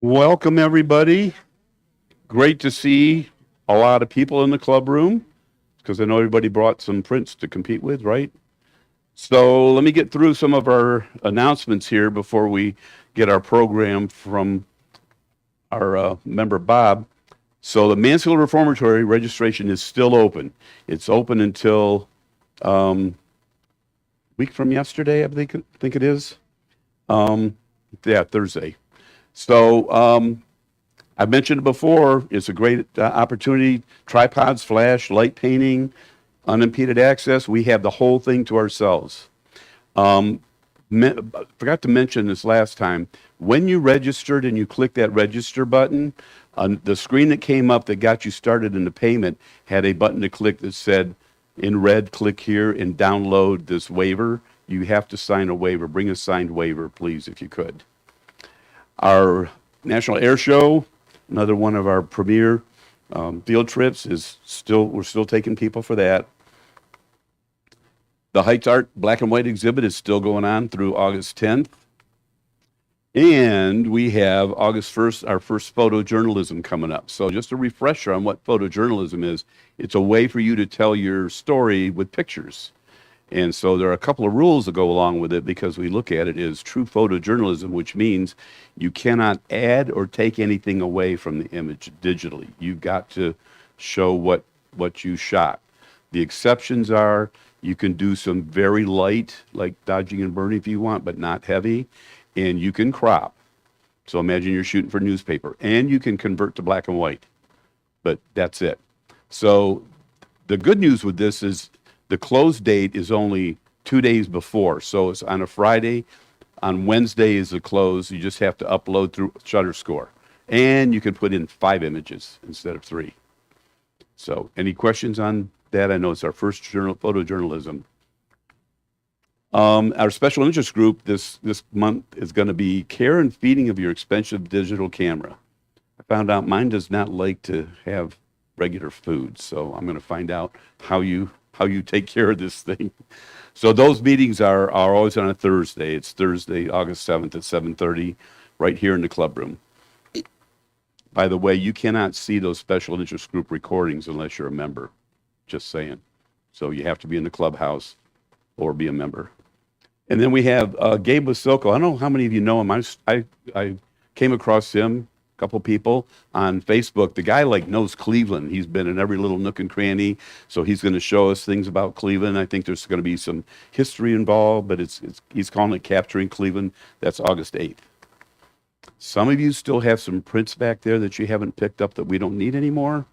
Welcome, everybody. Great to see a lot of people in the club room because I know everybody brought some prints to compete with, right? So let me get through some of our announcements here before we get our program from our member Bob. So the Mansfield Reformatory registration is still open. It's open until week from yesterday, I think it is. Um, yeah, Thursday. So I've mentioned it before. It's a great opportunity. Tripods, flash, light painting, unimpeded access. We have the whole thing to ourselves. Um, Forgot to mention this last time. When you registered and you clicked that register button, the screen that came up that got you started in the payment had a button to click that said, in red, click here and download this waiver. You have to sign a waiver. Bring a signed waiver, please, if you could. Our National Air Show, another one of our premier field trips, we're still taking people for that. The Heights Art Black and White exhibit is still going on through August 10th. And we have August 1st, our first photojournalism coming up. So just a refresher on what photojournalism is. It's a way for you to tell your story with pictures. And so there are a couple of rules that go along with it because we look at it as true photojournalism, which means you cannot add or take anything away from the image digitally. You've got to show what you shot. The exceptions are you can do some very light, like dodging and burning if you want, but not heavy, and you can crop. So imagine you're shooting for newspaper, and you can convert to black and white, but that's it. So the good news with this is the close date is only 2 days before. So it's on a Friday. On Wednesday is the close. You just have to upload through Shutterscore. And you can put in 5 images instead of 3. So any questions on that? I know it's our first photojournalism. Our special interest group this month is going to be care and feeding of your expensive digital camera. I found out mine does not like to have regular food, so I'm going to find out how you take care of this thing. So those meetings are always on a Thursday. It's Thursday, August 7th at 7:30, right here in the club room. By the way, you cannot see those special interest group recordings unless you're a member. Just saying. So you have to be in the clubhouse or be a member. And then we have Gabe Wasilko. I don't know how many of you know him. I came across him, a couple people on Facebook. The guy knows Cleveland. He's been in every little nook and cranny. So he's going to show us things about Cleveland. I think there's going to be some history involved, but he's calling it Capturing Cleveland. That's August 8th. Some of you still have some prints back there that you haven't picked up that we don't need anymore.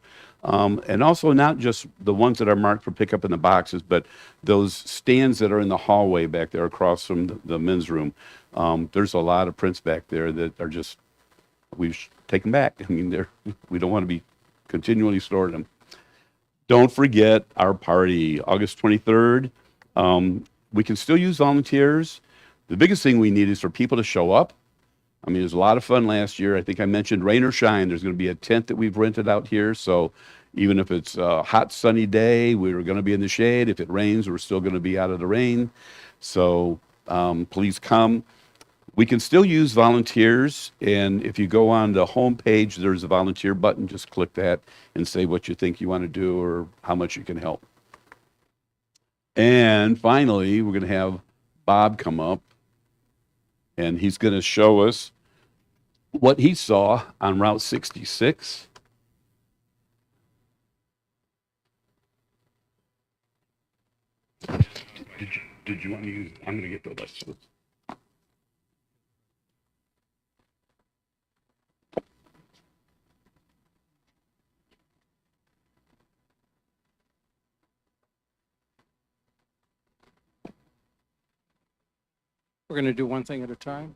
And also not just the ones that are marked for pickup in the boxes, but those stands that are in the hallway back there across from the men's room. There's a lot of prints back there that are just, we should take them back. I mean, we don't want to be continually storing them. Don't forget our party, August 23rd. We can still use volunteers. The biggest thing we need is for people to show up. I mean, it was a lot of fun last year. I think I mentioned rain or shine. There's going to be a tent that we've rented out here. So even if it's a hot, sunny day, we're going to be in the shade. If it rains, we're still going to be out of the rain. So please come. We can still use volunteers. And if you go on the home page, there's a volunteer button. Just click that and say what you think you want to do or how much you can help. And finally, we're going to have Bob come up. And he's going to show us what he saw on Route 66. Did you want to use? I'm going to get the list. We're going to do one thing at a time.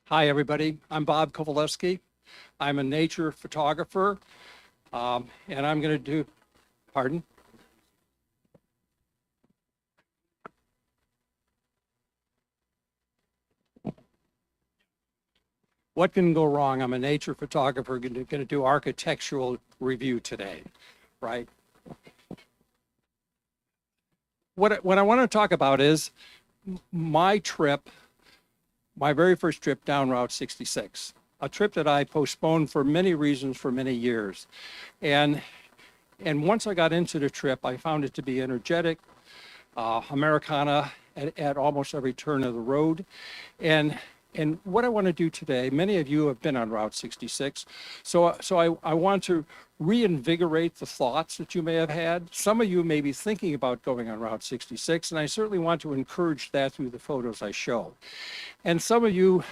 Hi, everybody. I'm Bob Kowaleski. I'm a nature photographer, and I'm going to do, pardon? What can go wrong? I'm a nature photographer, going to do architectural review today, right? What I want to talk about is my trip, my very first trip down Route 66, a trip that I postponed for many reasons for many years. And once I got into the trip, I found it to be energetic, Americana at almost every turn of the road. And what I want to do today, many of you have been on Route 66, so I want to reinvigorate the thoughts that you may have had. Some of you may be thinking about going on Route 66, and I certainly want to encourage that through the photos I show. And some of you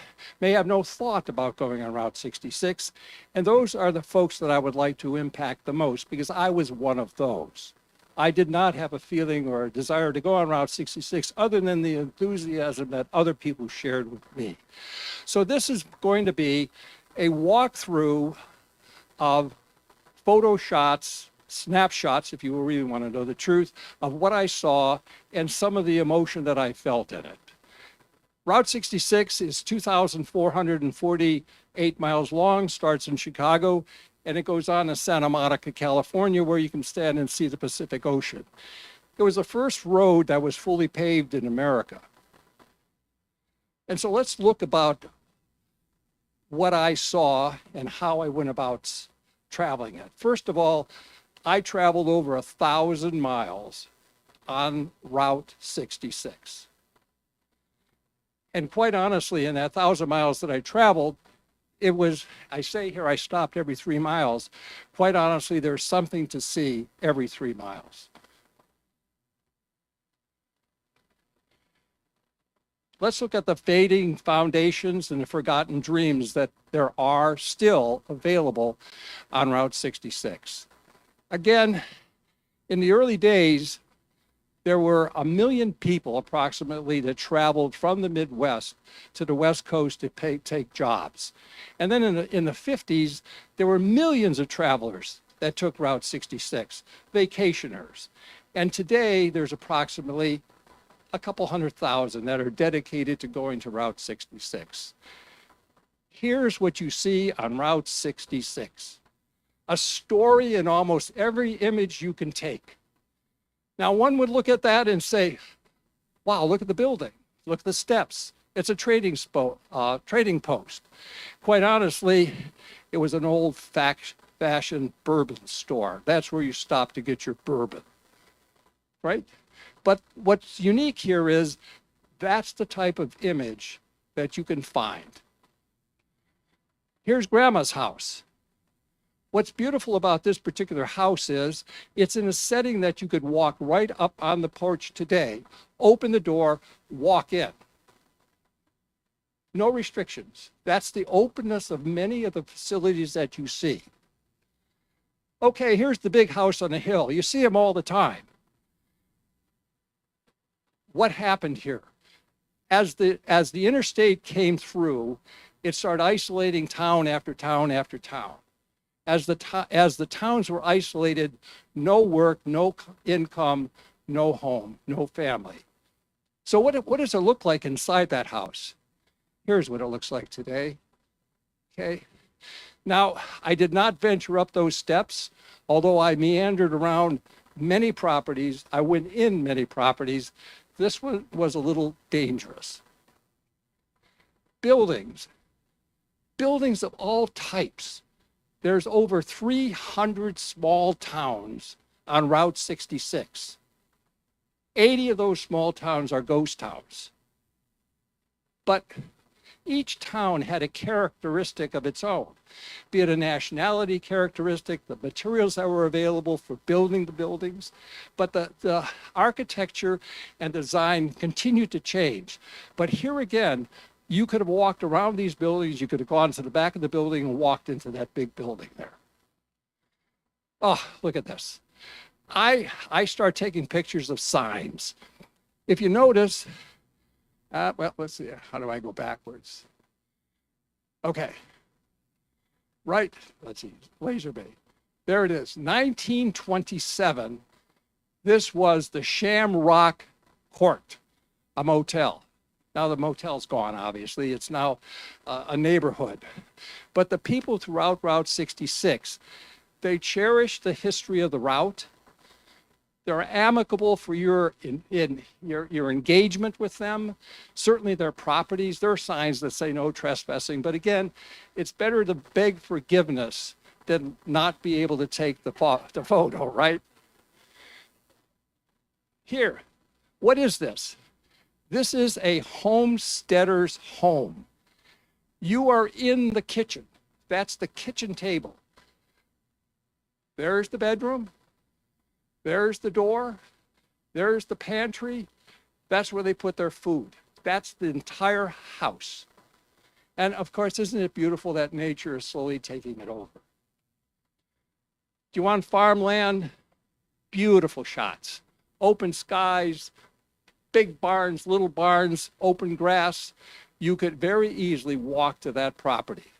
may have no thought about going on Route 66, and those are the folks that I would like to impact the most, because I was one of those. I did not have a feeling or a desire to go on Route 66 other than the enthusiasm that other people shared with me. So this is going to be a walkthrough of photo shots, snapshots, if you really want to know the truth, of what I saw and some of the emotion that I felt in it. Route 66 is 2,448 miles long, starts in Chicago, and it goes on to Santa Monica, California, where you can stand and see the Pacific Ocean. It was the first road that was fully paved in America. And so let's look about what I saw and how I went about traveling it. First of all, I traveled over 1,000 miles on Route 66. And quite honestly, in that 1,000 miles that I traveled, it was, I say here, I stopped every 3 miles. Quite honestly, there's something to see every 3 miles. Let's look at the fading foundations and the forgotten dreams that there are still available on Route 66. Again, in the early days, there were 1 million people approximately that traveled from the Midwest to the West Coast to take jobs. And then in the 50s, there were millions of travelers that took Route 66, vacationers. And today, there's approximately a couple 100,000 that are dedicated to going to Route 66. Here's what you see on Route 66. A story in almost every image you can take. Now, one would look at that and say, wow, look at the building, look at the steps. It's a trading post. Quite honestly, it was an old-fashioned bourbon store. That's where you stop to get your bourbon, right? But what's unique here is that's the type of image that you can find. Here's Grandma's house. What's beautiful about this particular house is it's in a setting that you could walk right up on the porch today, open the door, walk in. No restrictions. That's the openness of many of the facilities that you see. Okay, here's the big house on the hill. You see them all the time. What happened here? As the interstate came through, it started isolating town after town after town. As the towns were isolated, no work, no income, no home, no family. So what does it look like inside that house? Here's what it looks like today, okay? Now, I did not venture up those steps, although I meandered around many properties. I went in many properties. This one was a little dangerous. Buildings of all types. There's over 300 small towns on Route 66. 80 of those small towns are ghost towns. But each town had a characteristic of its own, be it a nationality characteristic, the materials that were available for building the buildings, but the architecture and design continued to change. But here again, you could have walked around these buildings, you could have gone to the back of the building and walked into that big building there. Oh, look at this. I start taking pictures of signs. If you notice, well, let's see, how do I go backwards? Okay, right, let's see, Laser Bay. There it is, 1927. This was the Shamrock Court, a motel. Now the motel's gone, obviously. It's now a neighborhood. But the people throughout Route 66, they cherish the history of the route. They're amicable for your engagement with them. Certainly their properties, there are signs that say no trespassing. But again, it's better to beg forgiveness than not be able to take the photo, right? Here, what is this? This is a homesteader's home. You are in the kitchen. That's the kitchen table. There's the bedroom. There's the door. There's the pantry. That's where they put their food. That's the entire house. And of course, isn't it beautiful that nature is slowly taking it over? Do you want farmland? Beautiful shots. Open skies, big barns, little barns, open grass. You could very easily walk to that property.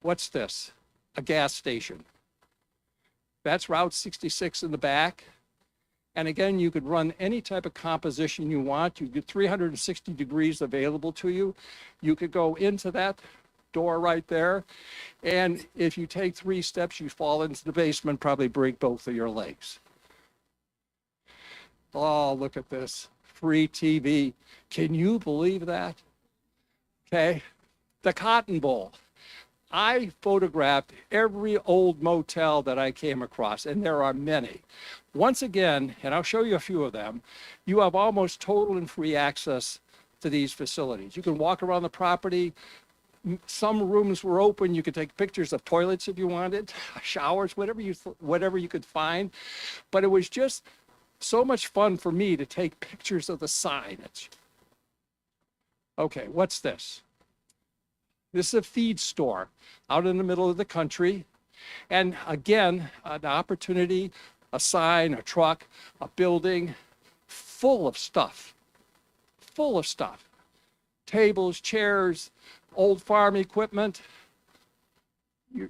What's this? A gas station. That's Route 66 in the back. And again, you could run any type of composition you want. You get 360 degrees available to you. You could go into that door right there. And if you take 3 steps, you fall into the basement, probably break both of your legs. Oh, look at this. Free TV. Can you believe that? Okay. The Cotton Bowl. I photographed every old motel that I came across, and there are many. Once again, and I'll show you a few of them, you have almost total and free access to these facilities. You can walk around the property. Some rooms were open. You could take pictures of toilets if you wanted, showers, whatever you could find. But it was just so much fun for me to take pictures of the signage. Okay, what's this? This is a feed store out in the middle of the country. And again, an opportunity, a sign, a truck, a building full of stuff. Full of stuff. Tables, chairs, old farm equipment.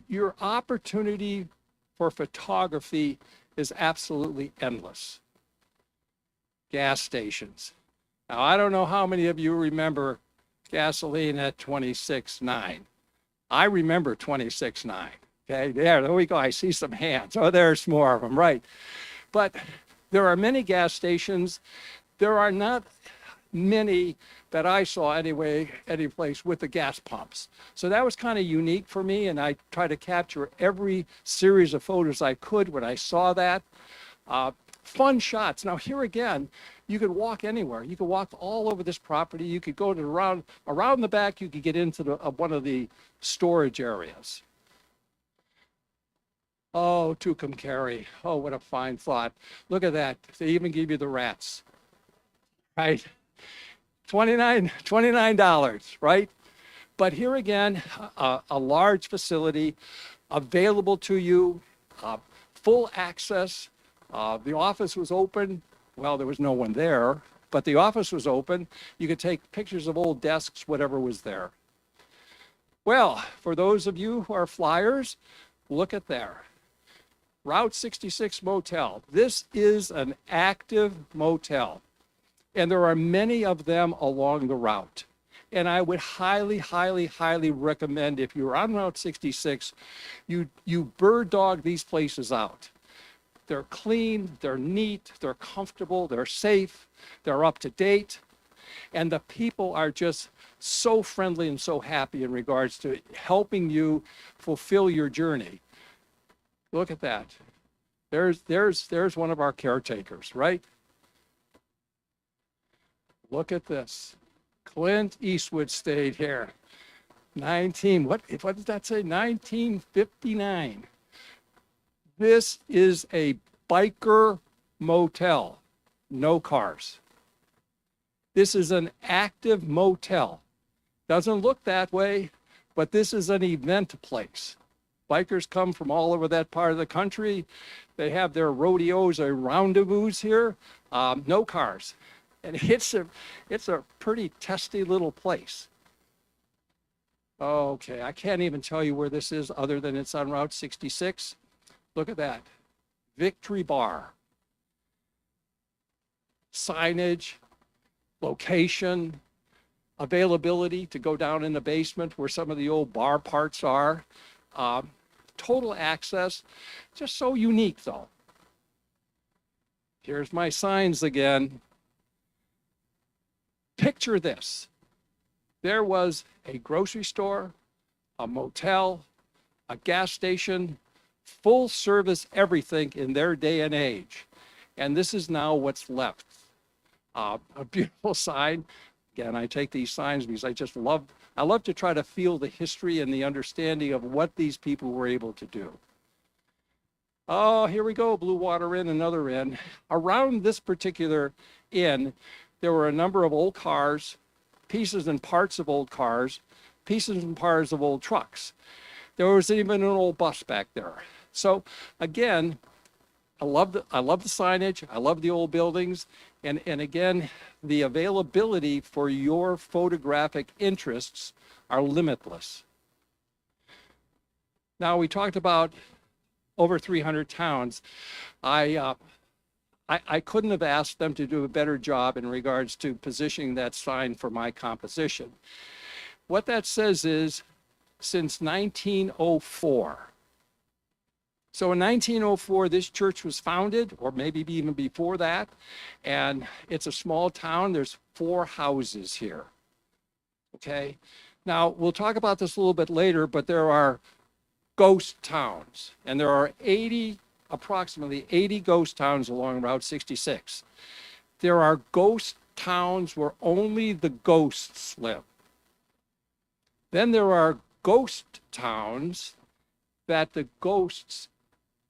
Your opportunity for photography is absolutely endless. Gas stations. Now, I don't know how many of you remember gasoline at 26.9. I remember 26.9. Okay, there we go. I see some hands. Oh, there's more of them, right? But there are many gas stations. There are not many that I saw anyway, any place with the gas pumps. So that was kind of unique for me, and I tried to capture every series of photos I could when I saw that. Fun shots. Now here again, you could walk anywhere. You could walk all over this property. You could go to around the back. You could get into one of the storage areas. Oh, Tucumcari. Oh, what a fine thought. Look at that. They even give you the rats, right? $29, right? But here again, a large facility available to you, full access. The office was open. Well, there was no one there, but the office was open. You could take pictures of old desks, whatever was there. Well, for those of you who are flyers, look at there. Route 66 Motel. This is an active motel, and there are many of them along the route. And I would highly, highly, highly recommend, if you're on Route 66, you bird dog these places out. They're clean, they're neat, they're comfortable, they're safe, they're up to date, and the people are just so friendly and so happy in regards to helping you fulfill your journey. Look at that. There's one of our caretakers, right? Look at this. Clint Eastwood stayed here. What did that say? 1959. This is a biker motel, no cars. This is an active motel. Doesn't look that way, but this is an event place. Bikers come from all over that part of the country. They have their rodeos or rendezvous here. No cars. And it's a pretty testy little place. Okay, I can't even tell you where this is other than it's on Route 66. Look at that. Victory Bar. Signage. location, availability to go down in the basement where some of the old bar parts are, um, total access, just so unique though. Here's my signs again. Picture this. There was a grocery store, a motel, a gas station, full service everything in their day and age. And this is now what's left. A beautiful sign. Again, I take these signs because I love to try to feel the history and the understanding of what these people were able to do. Oh, here we go, Blue Water Inn, another inn. Around this particular inn, there were a number of old cars, pieces and parts of old cars, pieces and parts of old trucks. There was even an old bus back there. So again, I love the signage, I love the old buildings, and again, the availability for your photographic interests are limitless. Now, we talked about over 300 towns. I couldn't have asked them to do a better job in regards to positioning that sign for my composition. What that says is, since 1904. So in 1904, this church was founded, or maybe even before that, and it's a small town. There's 4 houses here, okay? Now, we'll talk about this a little bit later, but there are ghost towns, and there are approximately 80 ghost towns along Route 66. There are ghost towns where only the ghosts live. Then there are ghost towns that the ghosts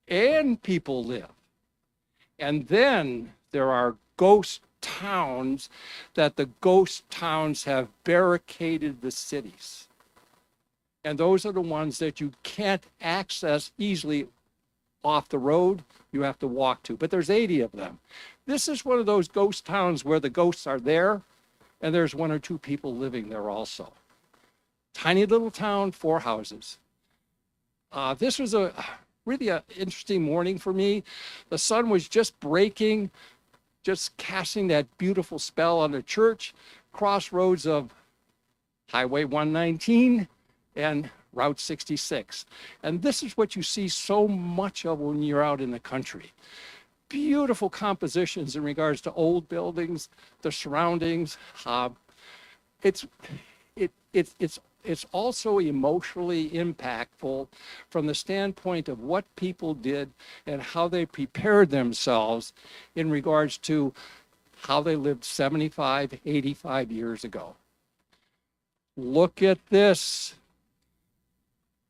and people live. And then there are ghost towns that the ghost towns have barricaded the cities. And those are the ones that you can't access easily off the road. You have to walk to, but there's 80 of them. This is one of those ghost towns where the ghosts are there and there's 1 or 2 people living there also. Tiny little town, 4 houses. This was really an interesting morning for me. The sun was just breaking, just casting that beautiful spell on the church, crossroads of Highway 119 and Route 66. And this is what you see so much of when you're out in the country. Beautiful compositions in regards to old buildings, the surroundings. It's also emotionally impactful from the standpoint of what people did and how they prepared themselves in regards to how they lived 75, 85 years ago. Look at this.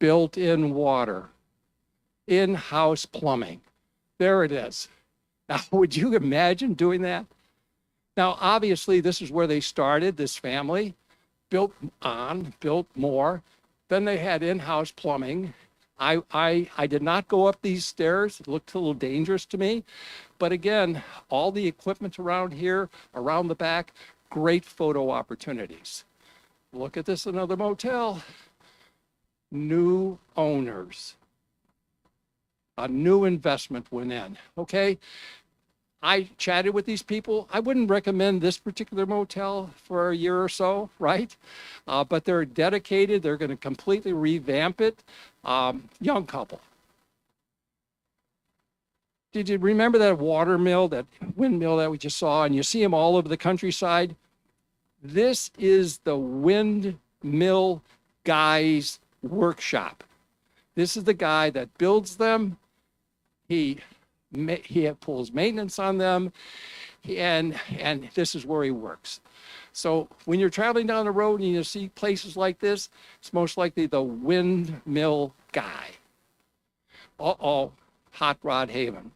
Built-in water, in-house plumbing. There it is. Now, would you imagine doing that? Now, obviously, this is where they started, this family. Built more. Then they had in-house plumbing. I did not go up these stairs. It looked a little dangerous to me. But again, all the equipment around here, around the back, great photo opportunities. Look at this, another motel. New owners. A new investment went in, okay? I chatted with these people. I wouldn't recommend this particular motel for a year or so, right? But they're dedicated. They're going to completely revamp it. Young couple. Did you remember that water mill, that windmill that we just saw? And you see them all over the countryside. This is the windmill guy's workshop. This is the guy that builds them. He pulls maintenance on them, and this is where he works. So when you're traveling down the road and you see places like this, it's most likely the windmill guy. Hot Rod Haven.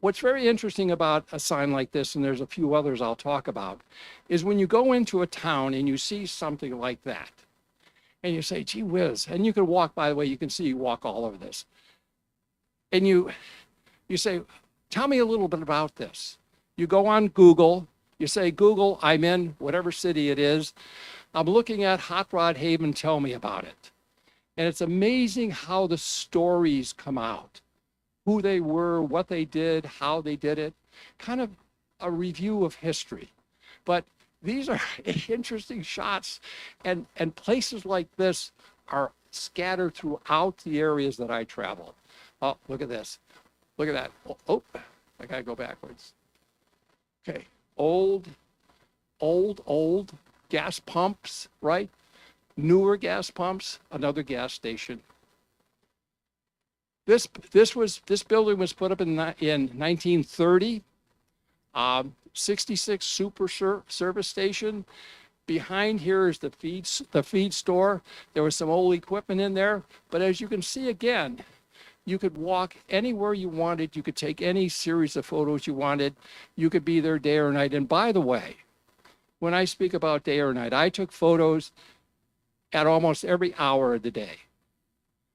What's very interesting about a sign like this, and there's a few others I'll talk about, is when you go into a town and you see something like that, and you say, gee whiz, and you can walk, by the way, you can see you walk all over this. And you say, tell me a little bit about this. You go on Google, you say, Google, I'm in whatever city it is. I'm looking at Hot Rod Haven, tell me about it. And it's amazing how the stories come out. Who they were, what they did, how they did it. Kind of a review of history. But these are interesting shots, and places like this are scattered throughout the areas that I travel. Oh, look at this. Look at that. Oh, I gotta go backwards. Okay, old gas pumps, right? Newer gas pumps, another gas station. This building was put up in 1930. 66 super service station. Behind here is the feed store. There was some old equipment in there, but as you can see again, you could walk anywhere you wanted. You could take any series of photos you wanted. You could be there day or night. And by the way, when I speak about day or night, I took photos at almost every hour of the day.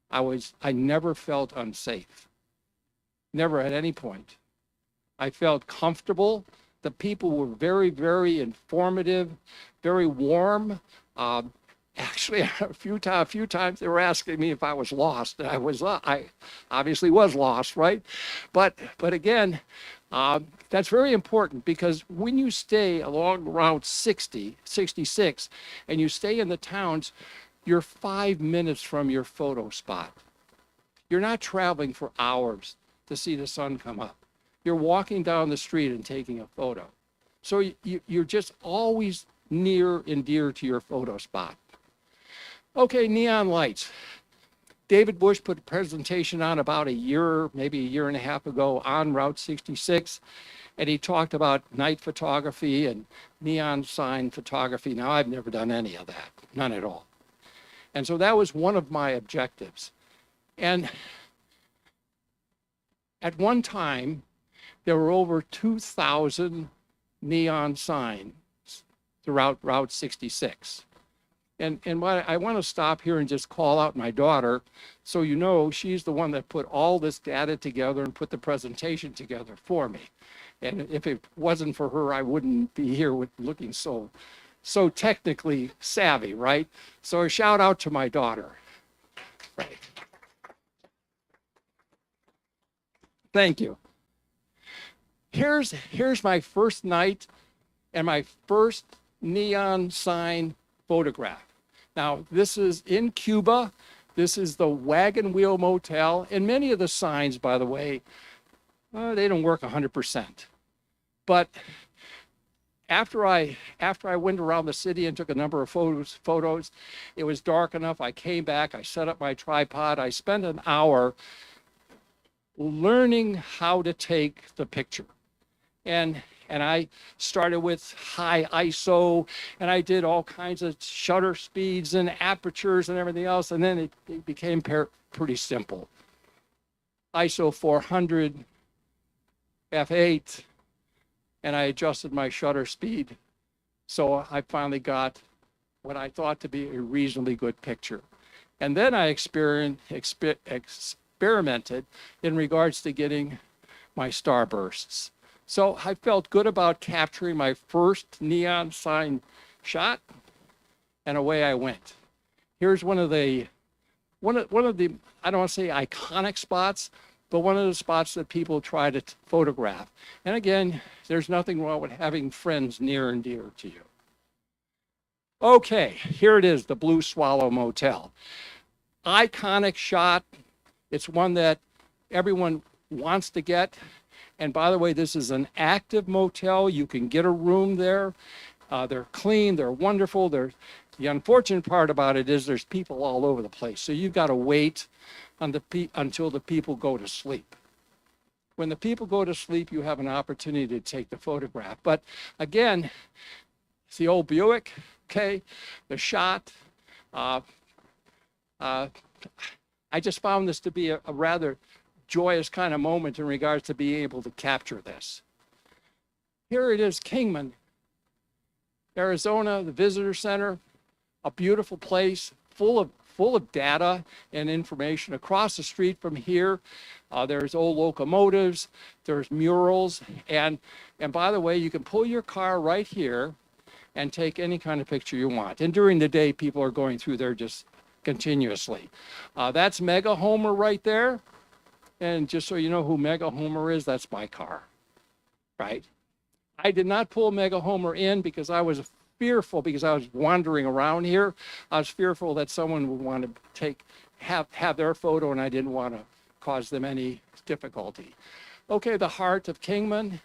I never felt unsafe. Never at any point. I felt comfortable. The people were very, very informative, very warm. Actually, a few times they were asking me if I was lost. And I obviously was lost, right? But again, that's very important, because when you stay along Route 66, and you stay in the towns, you're 5 minutes from your photo spot. You're not traveling for hours to see the sun come up. You're walking down the street and taking a photo. So you're just always near and dear to your photo spot. Okay, neon lights. David Bush put a presentation on about maybe a year and a half ago on Route 66, and he talked about night photography and neon sign photography. Now, I've never done any of that, none at all. And so that was one of my objectives. And at one time, there were over 2,000 neon signs throughout Route 66. And what I want to stop here and just call out my daughter, so you know she's the one that put all this data together and put the presentation together for me. And if it wasn't for her, I wouldn't be here looking so technically savvy, right? So a shout out to my daughter. Right. Thank you. Here's my first night and my first neon sign photograph. Now, this is in Cuba. This is the Wagon Wheel Motel. And many of the signs, by the way, they don't work 100%. But after I went around the city and took a number of photos, it was dark enough. I came back, I set up my tripod. I spent an hour learning how to take the picture. And I started with high ISO, and I did all kinds of shutter speeds and apertures and everything else. And then it became pretty simple. ISO 400, f8, and I adjusted my shutter speed. So I finally got what I thought to be a reasonably good picture. And then I experimented in regards to getting my starbursts. So I felt good about capturing my first neon sign shot, and away I went. Here's one of the, I don't want to say iconic spots, but one of the spots that people try to photograph. And again, there's nothing wrong with having friends near and dear to you. Okay, here it is, the Blue Swallow Motel. Iconic shot. It's one that everyone wants to get. And by the way, this is an active motel. You can get a room there. They're clean, they're wonderful. The unfortunate part about it is there's people all over the place. So you've got to wait until the people go to sleep. When the people go to sleep, you have an opportunity to take the photograph. But again, it's the old Buick, okay? The shot. I just found this to be a rather joyous kind of moment in regards to being able to capture this. Here it is, Kingman, Arizona, the visitor center, a beautiful place full of data and information. Across the street from here, there's old locomotives, there's murals, and by the way, you can pull your car right here and take any kind of picture you want. And during the day, people are going through there just continuously. That's Mega Homer right there. And just so you know who Mega Homer is, that's my car, right? I did not pull Mega Homer in because I was fearful, because I was wandering around here. I was fearful that someone would want to have their photo, and I didn't want to cause them any difficulty. Okay, the heart of Kingman,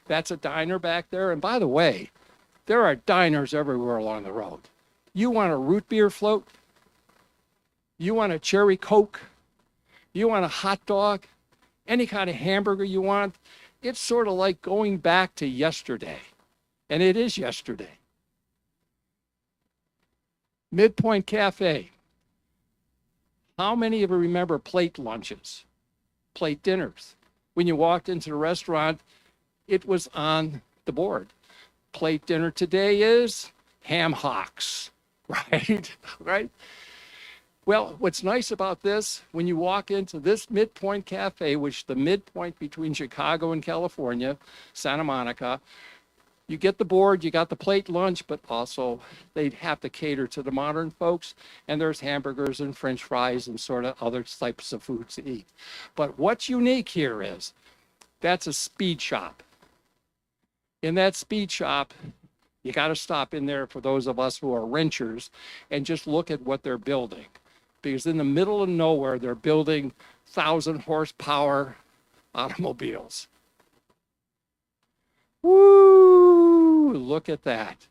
that's a diner back there. And by the way, there are diners everywhere along the road. You want a root beer float? You want a cherry Coke? You want a hot dog? Any kind of hamburger you want? It's sort of like going back to yesterday. And it is yesterday. Midpoint Cafe. How many of you remember plate lunches, plate dinners? When you walked into the restaurant, it was on the board. Plate dinner today is ham hocks, right? Right? Well, what's nice about this, when you walk into this Midpoint Cafe, which the midpoint between Chicago and California, Santa Monica, you get the board, you got the plate lunch, but also they'd have to cater to the modern folks, and there's hamburgers and French fries and sort of other types of foods to eat. But what's unique here is that's a speed shop. In that speed shop, you got to stop in there for those of us who are wrenchers and just look at what they're building. Because in the middle of nowhere, they're building 1,000 horsepower automobiles. Woo! Look at that.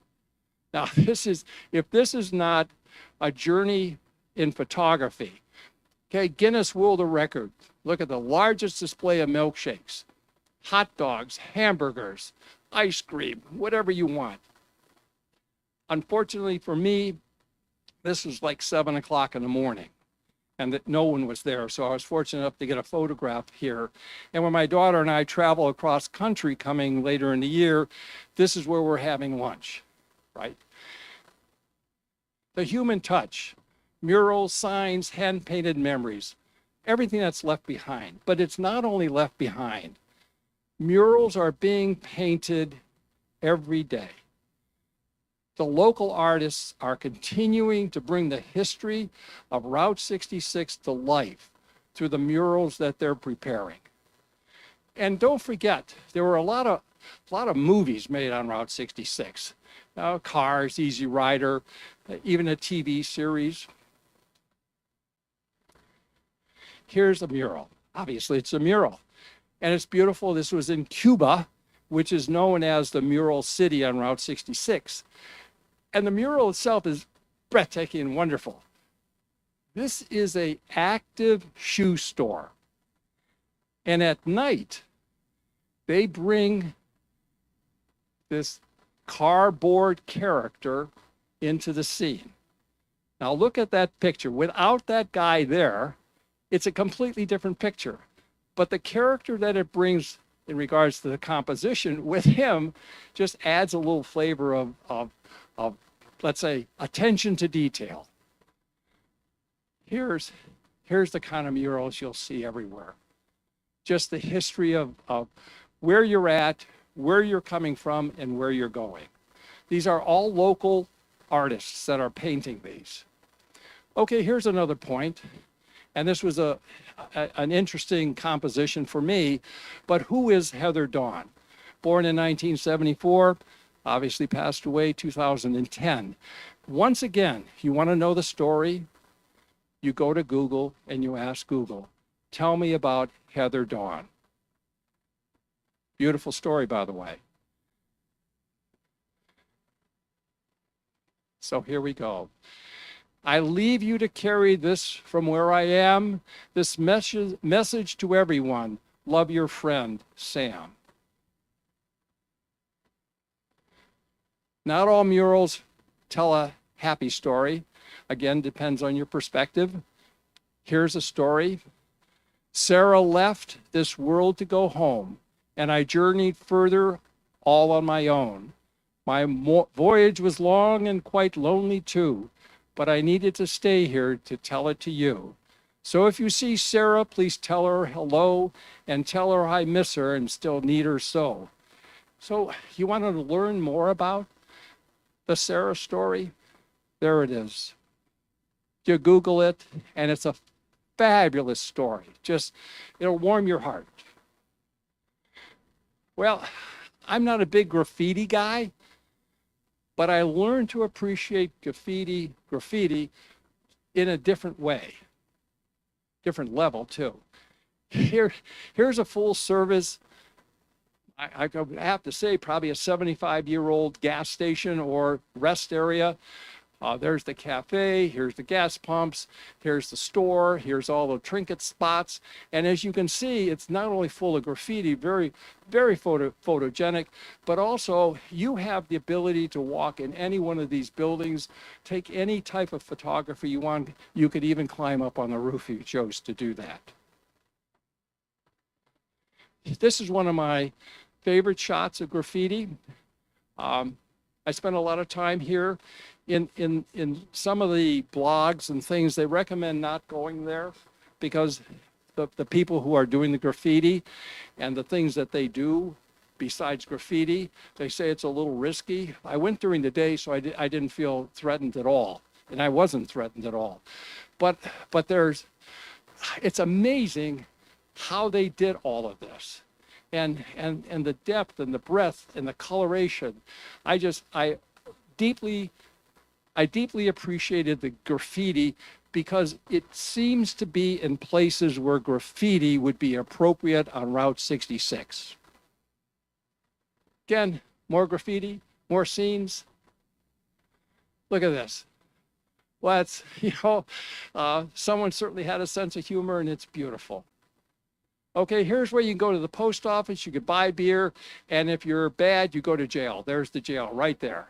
Now, if this is not a journey in photography, okay, Guinness World of Records. Look at the largest display of milkshakes, hot dogs, hamburgers, ice cream, whatever you want. Unfortunately for me, this was like 7 o'clock in the morning and that no one was there. So I was fortunate enough to get a photograph here. And when my daughter and I travel across country coming later in the year, this is where we're having lunch, right? The human touch, murals, signs, hand-painted memories, everything that's left behind. But it's not only left behind. Murals are being painted every day. The local artists are continuing to bring the history of Route 66 to life through the murals that they're preparing. And don't forget, there were a lot of movies made on Route 66. Cars, Easy Rider, even a TV series. Here's a mural. Obviously, it's a mural. And it's beautiful. This was in Cuba, which is known as the Mural City on Route 66. And the mural itself is breathtaking and wonderful. This is an active shoe store. And at night, they bring this cardboard character into the scene. Now look at that picture. Without that guy there, it's a completely different picture. But the character that it brings in regards to the composition with him just adds a little flavor of let's say, attention to detail. Here's the kind of murals you'll see everywhere. Just the history of where you're at, where you're coming from, and where you're going. These are all local artists that are painting these. Okay, here's another point. And this was an interesting composition for me, but who is Heather Dawn? Born in 1974, obviously passed away 2010. Once again, you want to know the story, you go to Google and you ask Google, tell me about Heather Dawn. Beautiful story, by the way. So here we go. I leave you to carry this from where I am, this message to everyone. Love your friend, Sam. Not all murals tell a happy story. Again, depends on your perspective. Here's a story. Sarah left this world to go home, and I journeyed further all on my own. My voyage was long and quite lonely too, but I needed to stay here to tell it to you. So if you see Sarah, please tell her hello and tell her I miss her and still need her so. So you want to learn more about the Sarah story? There it is. You Google it, and it's a fabulous story. Just, it'll warm your heart. Well, I'm not a big graffiti guy, but I learned to appreciate graffiti in a different way, different level too. Here's a full service, I would have to say probably a 75-year-old gas station or rest area. There's the cafe, here's the gas pumps, here's the store, here's all the trinket spots. And as you can see, it's not only full of graffiti, very, very photogenic, but also you have the ability to walk in any one of these buildings, take any type of photography you want. You could even climb up on the roof if you chose to do that. This is one of my favorite shots of graffiti. I spent a lot of time here. In some of the blogs and things, they recommend not going there because the people who are doing the graffiti and the things that they do besides graffiti, they say it's a little risky. I went during the day, so I didn't feel threatened at all, and I wasn't threatened at all. But it's amazing how they did all of this. And the depth and the breadth and the coloration. I deeply appreciated the graffiti because it seems to be in places where graffiti would be appropriate on Route 66. Again, more graffiti, more scenes. Look at this. Well, it's, someone certainly had a sense of humor, and it's beautiful. Okay, here's where you can go to the post office, you could buy beer, and if you're bad, you go to jail. There's the jail right there.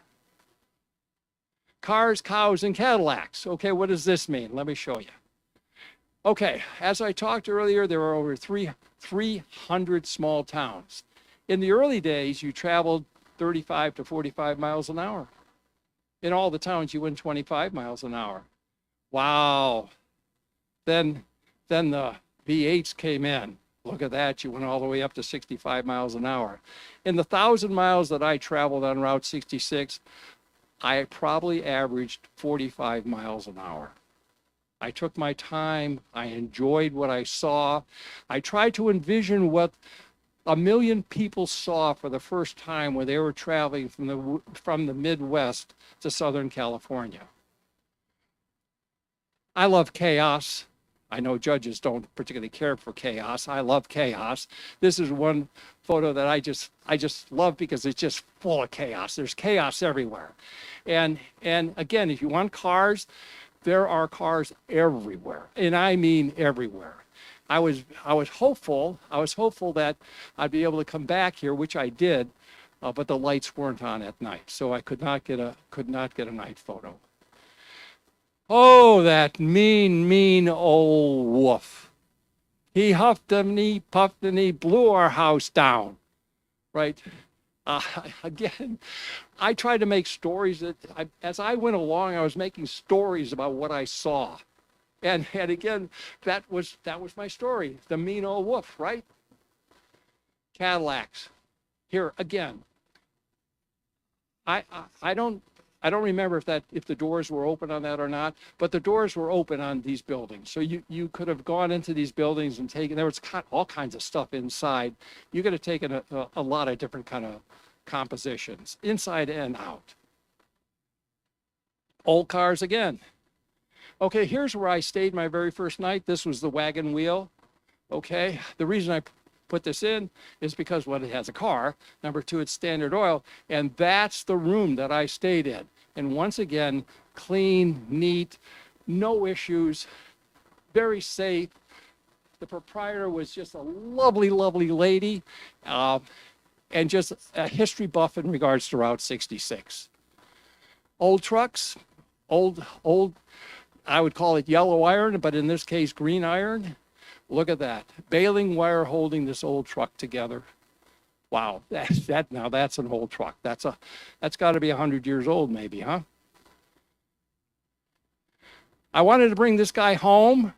Cars, cows, and Cadillacs. Okay, what does this mean? Let me show you. Okay, as I talked earlier, there were over 300 small towns. In the early days, you traveled 35 to 45 miles an hour. In all the towns, you went 25 miles an hour. Wow. Then the V8s came in. Look at that, you went all the way up to 65 miles an hour. In the 1,000 miles that I traveled on Route 66, I probably averaged 45 miles an hour. I took my time, I enjoyed what I saw. I tried to envision what 1 million people saw for the first time when they were traveling from the Midwest to Southern California. I love chaos. I know judges don't particularly care for chaos. I love chaos. This is one photo that I just love because it's just full of chaos. There's chaos everywhere. And again, if you want cars, there are cars everywhere. And I mean everywhere. I was hopeful that I'd be able to come back here, which I did, but the lights weren't on at night. So I could not get a night photo. Oh, that mean old wolf. He huffed and he puffed and he blew our house down, right? Again, I tried to make stories as I went along, I was making stories about what I saw. And again, that was my story, the mean old wolf, right? Cadillacs. Here, again, I don't remember if the doors were open on that or not, but the doors were open on these buildings. So you could have gone into these buildings and there was all kinds of stuff inside. You could have taken a lot of different kind of compositions, inside and out. Old cars again. Okay, here's where I stayed my very first night. This was the wagon wheel. Okay, the reason I put this in is because, one, it has a car. Number two, it's Standard Oil. And that's the room that I stayed in. And once again, clean, neat, no issues, very safe. The proprietor was just a lovely, lovely lady, and just a history buff in regards to Route 66. Old trucks, old, I would call it yellow iron, but in this case, green iron. Look at that, baling wire holding this old truck together. Wow, now that's an old truck. That's got to be 100 years old, maybe, huh? I wanted to bring this guy home,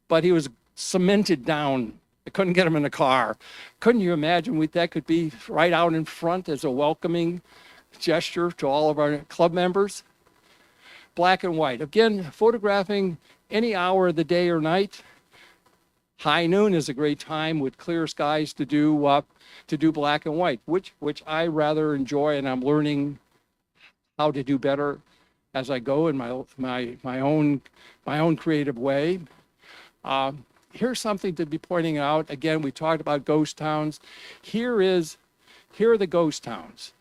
but he was cemented down. I couldn't get him in the car. Couldn't you imagine that could be right out in front as a welcoming gesture to all of our club members? Black and white. Again, photographing any hour of the day or night. High noon is a great time with clear skies to do black and white, which I rather enjoy, and I'm learning how to do better as I go in my own creative way. Here's something to be pointing out. Again, we talked about ghost towns. Here are the ghost towns.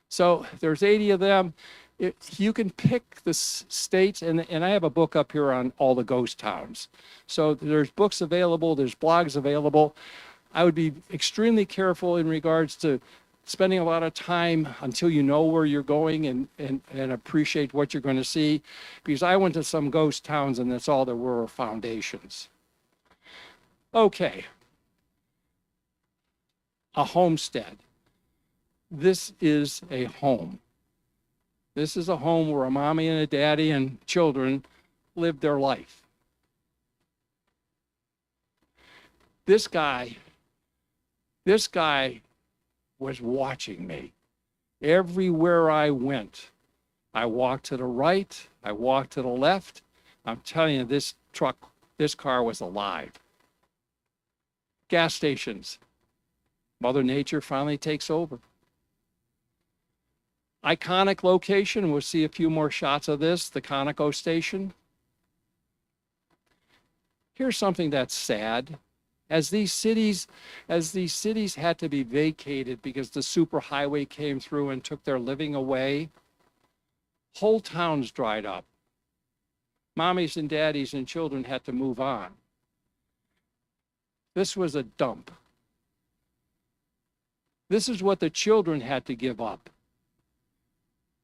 So there's 80 of them. You can pick the states, and I have a book up here on all the ghost towns. So there's books available, there's blogs available. I would be extremely careful in regards to spending a lot of time until you know where you're going and appreciate what you're going to see. Because I went to some ghost towns and that's all there were foundations. Okay. A homestead. This is a home. This is a home where a mommy and a daddy and children lived their life. This guy was watching me. Everywhere I went, I walked to the right, I walked to the left. I'm telling you, this car was alive. Gas stations. Mother Nature finally takes over. Iconic location, we'll see a few more shots of this, the Conoco station. Here's something that's sad. As these cities had to be vacated because the superhighway came through and took their living away, whole towns dried up. Mommies and daddies and children had to move on. This was a dump. This is what the children had to give up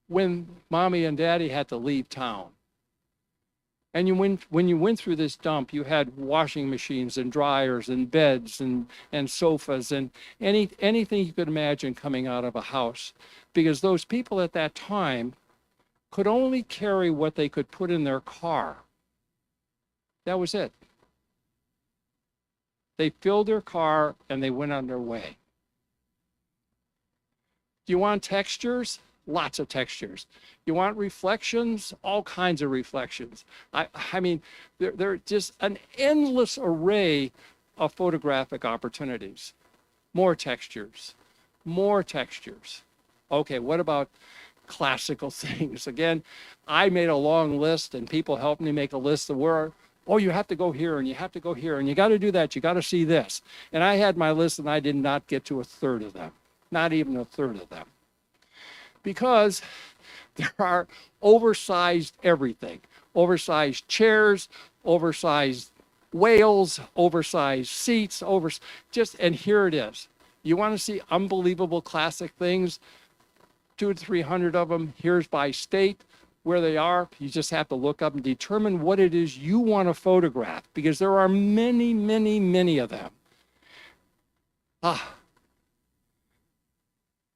when mommy and daddy had to leave town. And when you went through this dump, you had washing machines and dryers and beds and sofas and anything you could imagine coming out of a house. Because those people at that time could only carry what they could put in their car. That was it. They filled their car and they went on their way. Do you want textures? Lots of textures. You want reflections? All kinds of reflections. I mean, there are just an endless array of photographic opportunities. More textures, more textures. Okay, what about classical things? Again, I made a long list and people helped me make a list of where, oh, you have to go here and you have to go here and you got to do that, you got to see this. And I had my list and I did not get to a third of them, not even a third of them. Because there are oversized everything. Oversized chairs, oversized whales, oversized seats, and here it is. You want to see unbelievable classic things? 200 to 300 of them. Here's by state where they are. You just have to look up and determine what it is you want to photograph because there are many, many, many of them.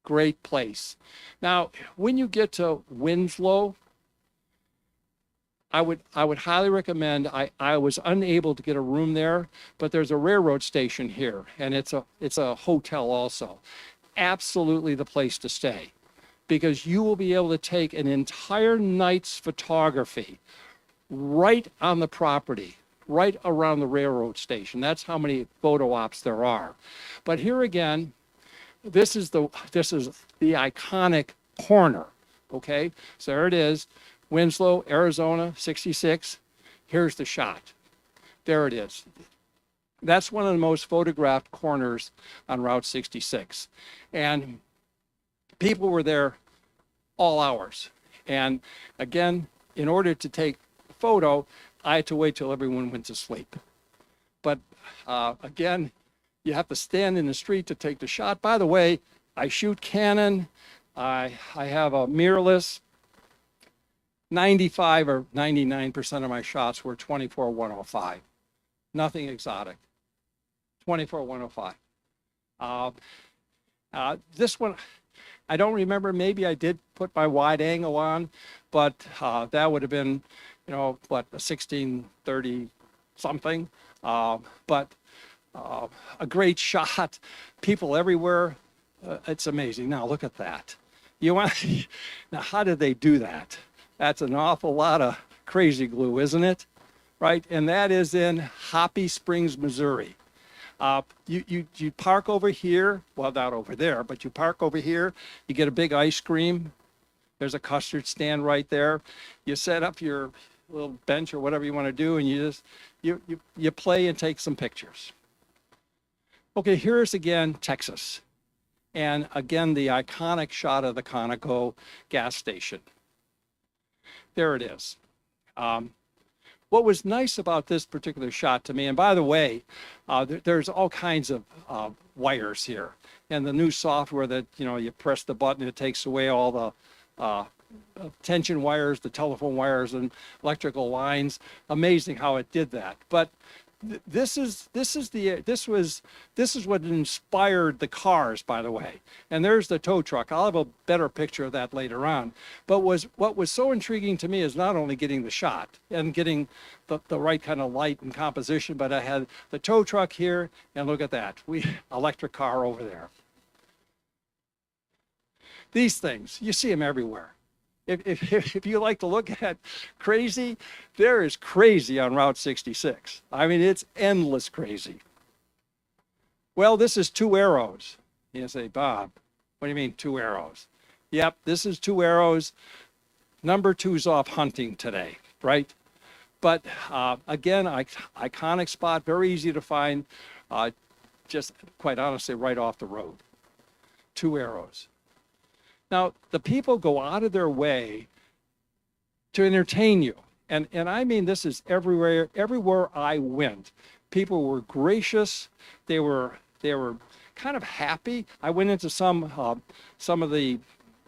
Great place. Now, when you get to Winslow, I would highly recommend. I was unable to get a room there, but there's a railroad station here, and it's a hotel also. Absolutely the place to stay, because you will be able to take an entire night's photography right on the property, right around the railroad station. That's how many photo ops there are. But here again, this is the iconic corner. Okay, so there it is, Winslow, Arizona, 66. Here's the shot. There it is. That's one of the most photographed corners on Route 66. And people were there all hours. And again, in order to take a photo, I had to wait till everyone went to sleep. But again, you have to stand in the street to take the shot. By the way, I shoot Canon. I have a mirrorless. 95 or 99% of my shots were 24-105. Nothing exotic. 24-105. This one, I don't remember. Maybe I did put my wide angle on, but that would have been, a 1630 something. But a great shot. People everywhere. It's amazing. Now look at that. Now, how did they do that? That's an awful lot of crazy glue, isn't it? right? And that is in Hoppy Springs, Missouri. You park over here, well, not over there, but you park over here, you get a big ice cream. There's a custard stand right there. You set up your little bench or whatever you want to do, and you play and take some pictures. Okay, here's again Texas. And again, the iconic shot of the Conoco gas station. There it is. What was nice about this particular shot to me, and by the way, there's all kinds of wires here. And the new software that, you press the button, it takes away all the tension wires, the telephone wires, and electrical lines. Amazing how it did that. But this is what inspired the cars, by the way. And there's the tow truck. I'll have a better picture of that later on. But what was so intriguing to me is not only getting the shot and getting the right kind of light and composition, but I had the tow truck here, and look at that, electric car over there. These things, you see them everywhere. If you like to look at crazy, there is crazy on Route 66. I mean, it's endless crazy. Well, this is Two Arrows. You say, Bob, what do you mean Two Arrows? Yep, this is Two Arrows. Number 2's off hunting today, right? But again, iconic spot, very easy to find, just quite honestly, right off the road. Two Arrows. Now, the people go out of their way to entertain you. And I mean, this is everywhere I went. People were gracious. They were kind of happy. I went into some of the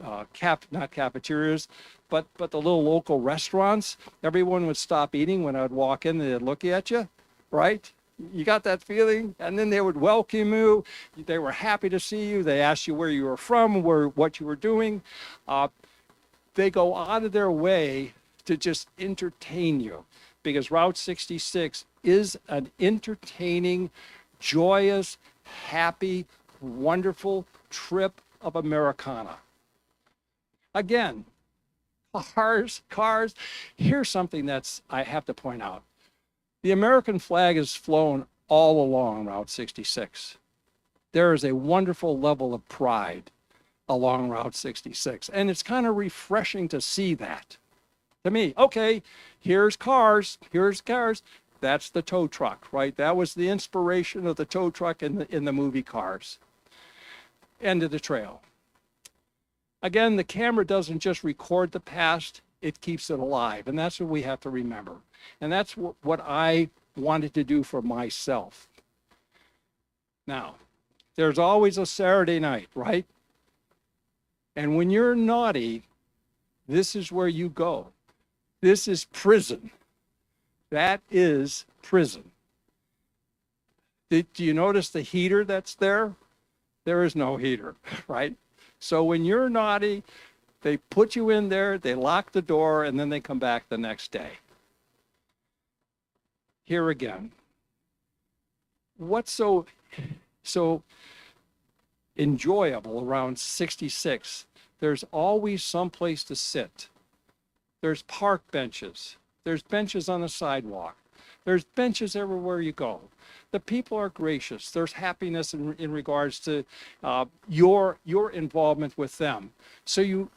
not cafeterias, but the little local restaurants. Everyone would stop eating when I'd walk in, they'd look at you, right? You got that feeling? And then they would welcome you. They were happy to see you. They asked you where you were from, what you were doing. They go out of their way to just entertain you, because Route 66 is an entertaining, joyous, happy, wonderful trip of Americana. Again, cars. Here's something I have to point out. The American flag is flown all along Route 66. There is a wonderful level of pride along Route 66, and it's kind of refreshing to see that. To me, okay, here's cars. That's the tow truck, right? That was the inspiration of the tow truck in the movie Cars. End of the trail. Again, the camera doesn't just record the past, it keeps it alive, and that's what we have to remember. And that's what I wanted to do for myself. Now, there's always a Saturday night, right? And when you're naughty, this is where you go. This is prison. That is prison. Do you notice the heater that's there? There is no heater, right? So when you're naughty, they put you in there, they lock the door, and then they come back the next day. Here again, what's so enjoyable around 66? There's always some place to sit. There's park benches. There's benches on the sidewalk. There's benches everywhere you go. The people are gracious. There's happiness in regards to your involvement with them. So you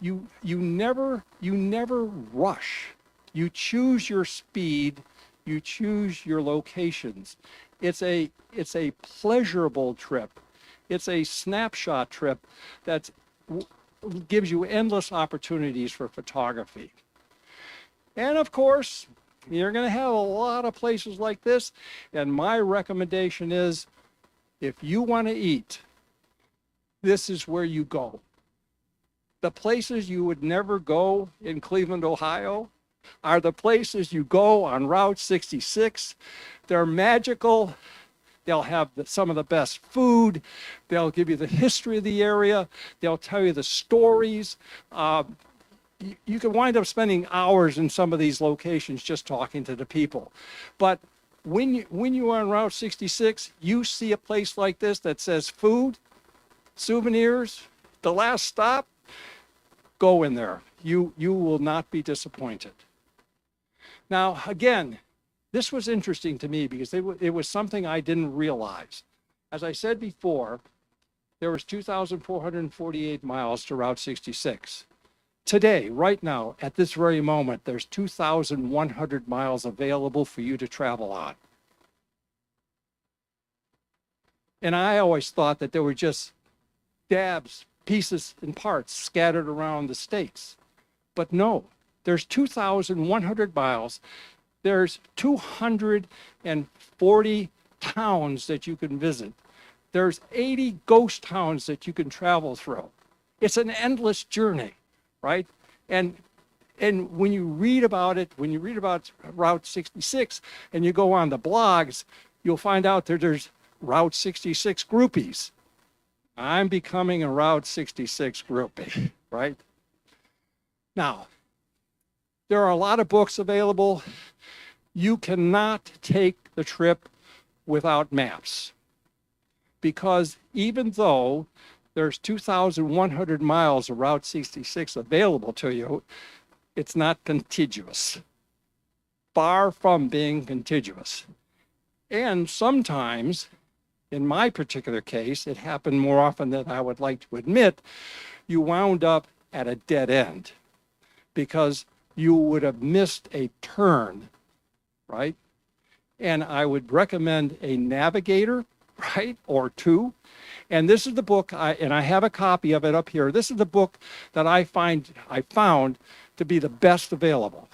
never rush. You choose your speed. You choose your locations. It's a pleasurable trip. It's a snapshot trip that gives you endless opportunities for photography. And of course, you're going to have a lot of places like this. And my recommendation is, if you want to eat, this is where you go. The places you would never go in Cleveland, Ohio, are the places you go on Route 66. They're magical. They'll have some of the best food. They'll give you the history of the area. They'll tell you the stories. You can wind up spending hours in some of these locations just talking to the people. But when you are on Route 66, you see a place like this that says food, souvenirs, the last stop, go in there. You will not be disappointed. Now, again, This was interesting to me because it was something I didn't realize. As I said before, there was 2,448 miles to Route 66. Today, right now, at this very moment, there's 2,100 miles available for you to travel on. And I always thought that there were just dabs, pieces, and parts scattered around the states. But no, there's 2,100 miles. There's 240 towns that you can visit. There's 80 ghost towns that you can travel through. It's an endless journey, right? And when you read about it, when you read about Route 66 and you go on the blogs, you'll find out that there's Route 66 groupies. I'm becoming a Route 66 groupie, right? Now, there are a lot of books available. You cannot take the trip without maps, because even though there's 2,100 miles of Route 66 available to you, it's not contiguous. Far from being contiguous. And sometimes, in my particular case, it happened more often than I would like to admit, you wound up at a dead end because you would have missed a turn, right? And I would recommend a navigator, right, or two. And this is the book, and I have a copy of it up here. This is the book that I found to be the best available.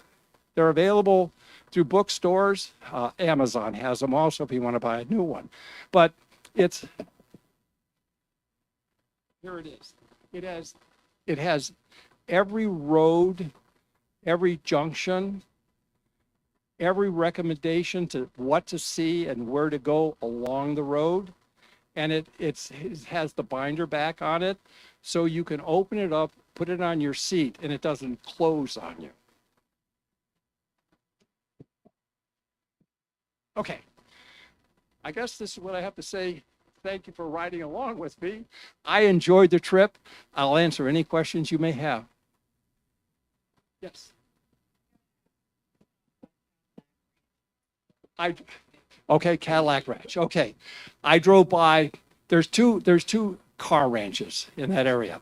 They're available through bookstores. Amazon has them also if you want to buy a new one. But here it is. It has every road, every junction, every recommendation to what to see and where to go along the road. And it has the binder back on it, so you can open it up, put it on your seat, and it doesn't close on you. Okay, I guess this is what I have to say. Thank you for riding along with me. I enjoyed the trip. I'll answer any questions you may have. Yes. Okay, Cadillac Ranch. Okay, I drove by. There's two car ranches in that area.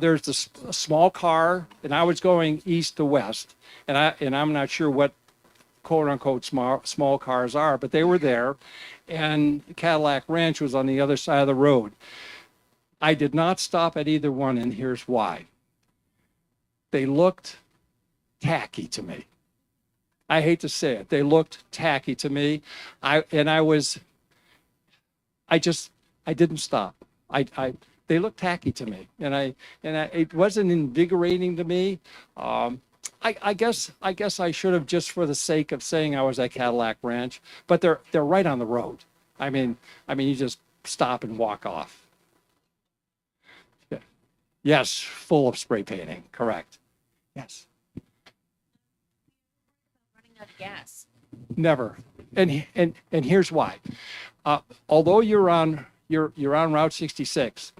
There's the small car, and I was going east to west, and I'm not sure what quote unquote small cars are, but they were there, and Cadillac Ranch was on the other side of the road. I did not stop at either one, and here's why. They looked tacky to me. I hate to say it. They looked tacky to me. I didn't stop. They looked tacky to me, and it wasn't invigorating to me. I guess I should have, just for the sake of saying I was at Cadillac Ranch, but they're right on the road. I mean you just stop and walk off. Yeah. Yes, full of spray painting. Correct. Yes. Out of gas. Never. And here's why. Although you're on Route 66,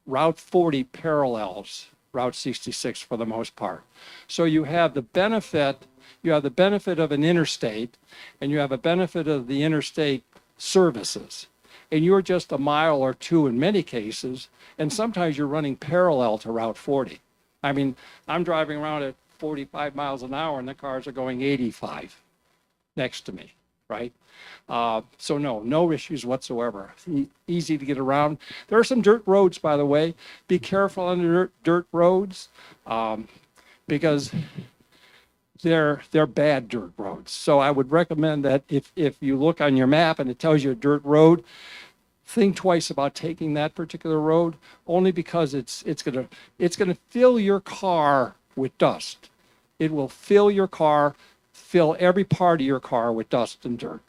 Route 40 parallels Route 66 for the most part. So you have the benefit of an interstate, and you have a benefit of the interstate services. And you're just a mile or two in many cases, and sometimes you're running parallel to Route 40. I mean, I'm driving around at 45 miles an hour and the cars are going 85 next to me, right? So no issues whatsoever. Easy to get around. There are some dirt roads, by the way. Be careful on the dirt roads because they're bad dirt roads. So I would recommend that if you look on your map and it tells you a dirt road, think twice about taking that particular road, only because it's gonna fill your car with dust. It will fill your car, fill every part of your car with dust and dirt.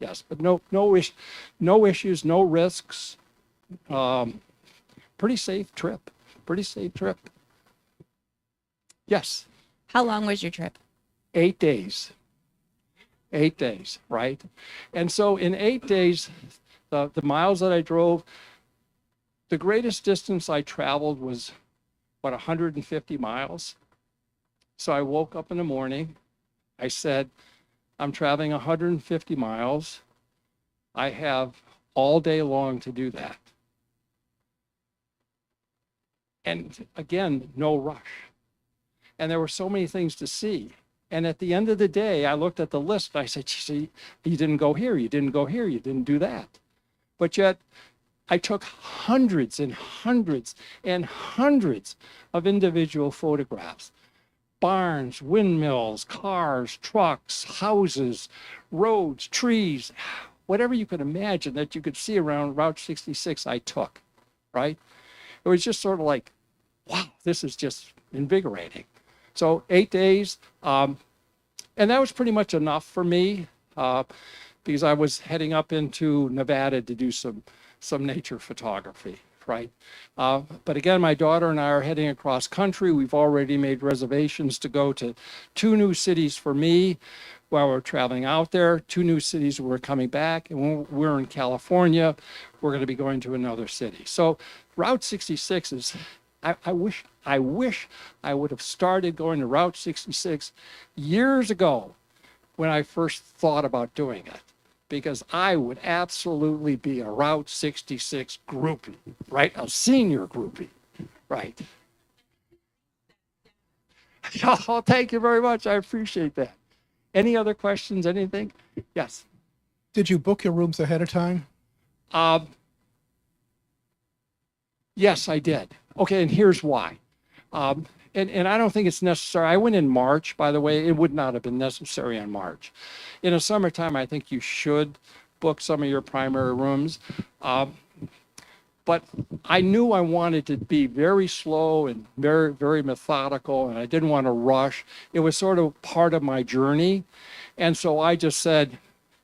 Yes, but no issues, no risks. Pretty safe trip. Pretty safe trip. Yes. How long was your trip? 8 days. 8 days, right? And so in 8 days, the miles that I drove, the greatest distance I traveled was, 150 miles. So I woke up in the morning. I said, I'm traveling 150 miles. I have all day long to do that. And again, no rush. And there were so many things to see. And at the end of the day, I looked at the list and I said, see, you didn't go here, you didn't go here, you didn't do that. But yet I took hundreds and hundreds and hundreds of individual photographs. Barns, windmills, cars, trucks, houses, roads, trees, whatever you could imagine that you could see around Route 66, I took, right? It was just sort of like, wow, this is just invigorating. So 8 days, and that was pretty much enough for me because I was heading up into Nevada to do some nature photography, right? But again, my daughter and I are heading across country. We've already made reservations to go to 2 new cities for me while we're traveling out there, 2 new cities where we're coming back. And when we're in California, we're going to be going to another city. So Route 66 is, I wish I would have started going to Route 66 years ago when I first thought about doing it, because I would absolutely be a Route 66 groupie, right? A senior groupie, right? Oh, thank you very much. I appreciate that. Any other questions, anything? Yes. Did you book your rooms ahead of time? Yes, I did. Okay, and here's why. And I don't think it's necessary. I went in March, by the way. It would not have been necessary in March. In the summertime, I think you should book some of your primary rooms. But I knew I wanted to be very slow and very, very methodical, and I didn't want to rush. It was sort of part of my journey. And so I just said,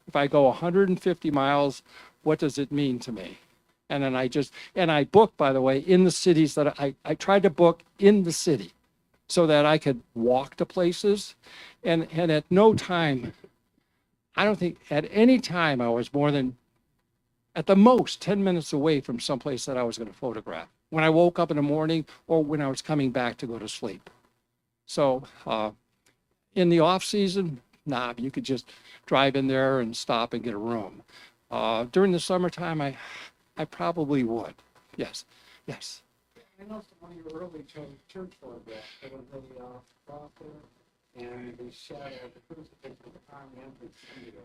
if I go 150 miles, what does it mean to me? And then I booked, by the way, in the cities that I tried to book in the city so that I could walk to places. And at no time, I don't think at any time I was more than, at the most, 10 minutes away from someplace that I was going to photograph when I woke up in the morning or when I was coming back to go to sleep. So in the off season, nah, you could just drive in there and stop and get a room. During the summertime, I probably would. Yes, yes. I know some of your early church photographs, there was a cross there and the shadow of the crucifix at the time the entrance window.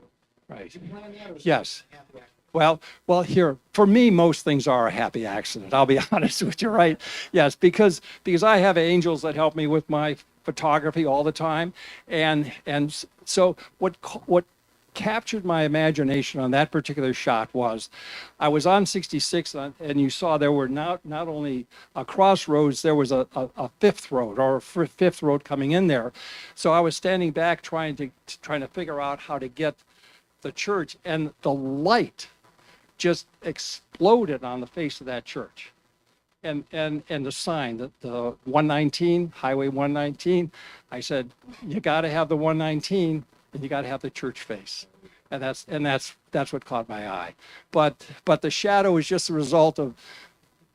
Right. Did you plan that or was Yes. it happy accident? Well, here, for me, most things are a happy accident. I'll be honest with you, right? Yes, because I have angels that help me with my photography all the time. And so what captured my imagination on that particular shot was I was on 66 and you saw there were not only a crossroads, there was a fifth road or a fifth road coming in there. So I was standing back trying to figure out how to get the church, and the light just exploded on the face of that church. And the sign, the 119, Highway 119, I said, you got to have the 119 and you got to have the church face. And that's what caught my eye. But the shadow is just a result of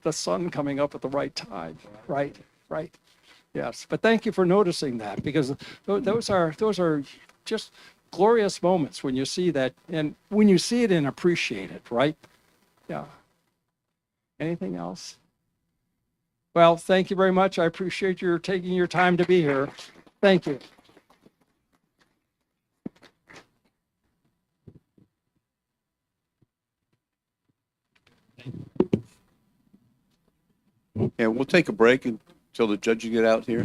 the sun coming up at the right time. Right. Yes. But thank you for noticing that, because those are just glorious moments when you see that, and when you see it and appreciate it, right? Yeah. Anything else? Well, thank you very much. I appreciate your taking your time to be here. Thank you. And we'll take a break until the judges get out here.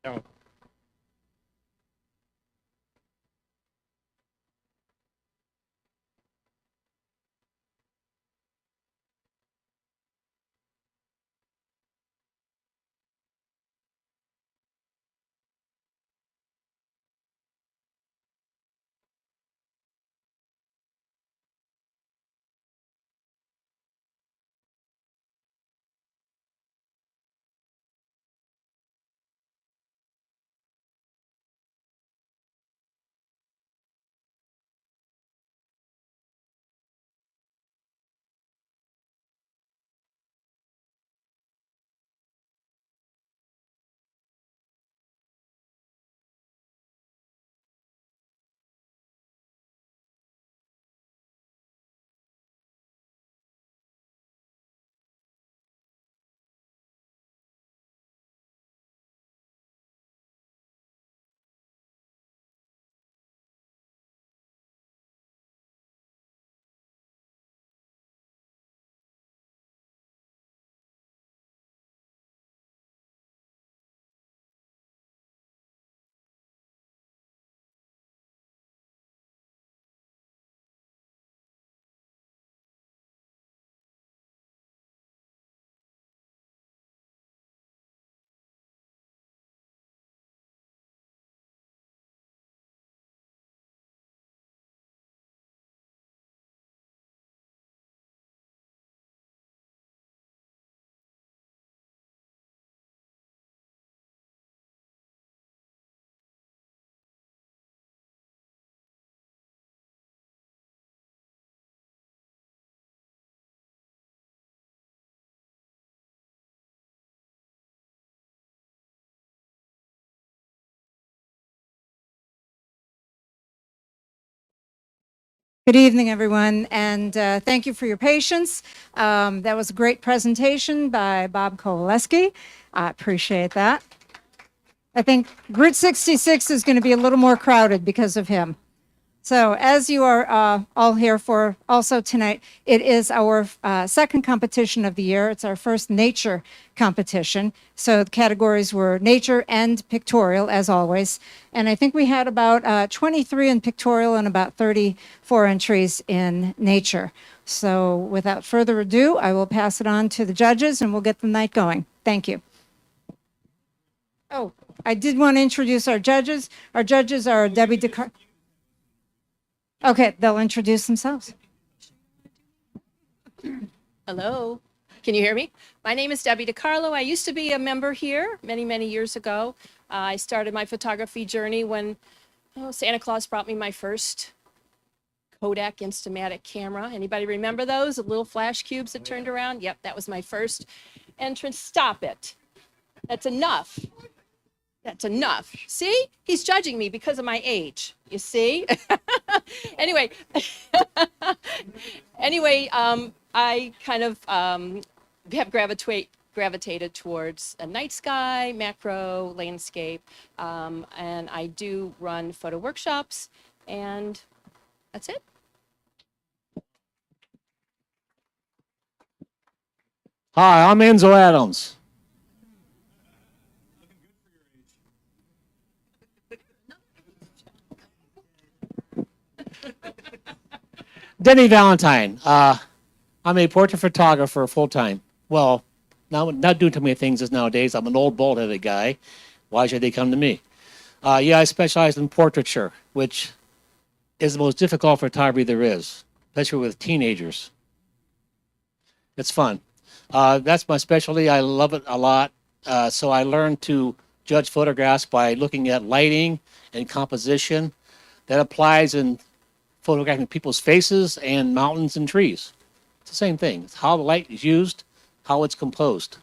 No. Good evening, everyone, and thank you for your patience. That was a great presentation by Bob Kowaleski. I appreciate that. I think Route 66 is going to be a little more crowded because of him. So as you are all here for also tonight, it is our second competition of the year. It's our first nature competition. So the categories were nature and pictorial, as always. And I think we had about 23 in pictorial and about 34 entries in nature. So without further ado, I will pass it on to the judges and we'll get the night going. Thank you. Oh, I did want to introduce our judges. Our judges are Debbie DeCar. Okay, they'll introduce themselves. Hello, can you hear me? My name is Debbie DiCarlo. I used to be a member here many, many years ago. I started my photography journey when Santa Claus brought me my first Kodak Instamatic camera. Anybody remember those? The little flash cubes that turned around? Yep, that was my first entrance. Stop it. That's enough. That's enough. See? He's judging me because of my age. You see? Anyway, I kind of have gravitated towards a night sky, macro, landscape, and I do run photo workshops, and that's it. Hi, I'm Enzo Adams. Denny Valentine. I'm a portrait photographer full time. Well, not doing too many things nowadays. I'm an old bald-headed guy. Why should they come to me? I specialize in portraiture, which is the most difficult photography there is, especially with teenagers. It's fun. That's my specialty. I love it a lot. So I learned to judge photographs by looking at lighting and composition. That applies in photographing people's faces and mountains and trees. It's the same thing. It's how the light is used, how it's composed.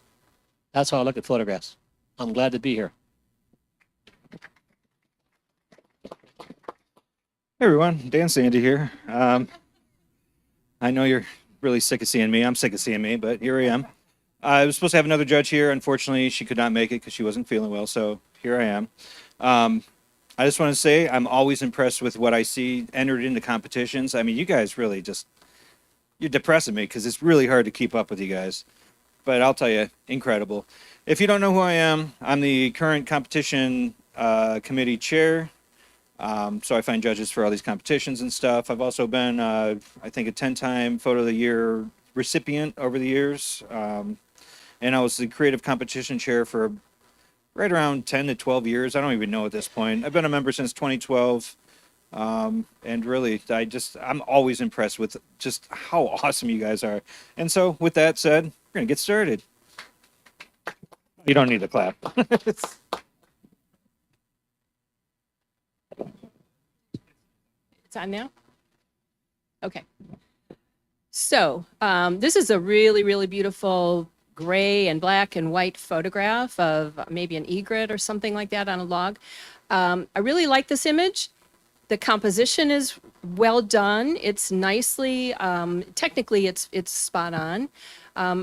That's how I look at photographs. I'm glad to be here. Hey everyone, Dan Sandy here. I know you're really sick of seeing me. I'm sick of seeing me, but here I am. I was supposed to have another judge here. Unfortunately, she could not make it because she wasn't feeling well, so here I am. I just want to say I'm always impressed with what I see entered into competitions. I mean, you guys really just, you're depressing me because it's really hard to keep up with you guys. but I'll tell you, incredible. If you don't know who I am, I'm the current competition committee chair. So I find judges for all these competitions and stuff. I've also been, I think, a 10-time Photo of the Year recipient over the years. And I was the creative competition chair for right around 10 to 12 years. I don't even know at this point. I've been a member since 2012. And really, I'm always impressed with just how awesome you guys are. And so, with that said, we're going to get started. You don't need to clap. It's on now? Okay. So this is a really, really beautiful gray and black and white photograph of maybe an egret or something like that on a log. I really like this image. The composition is well done. It's nicely, technically it's spot on.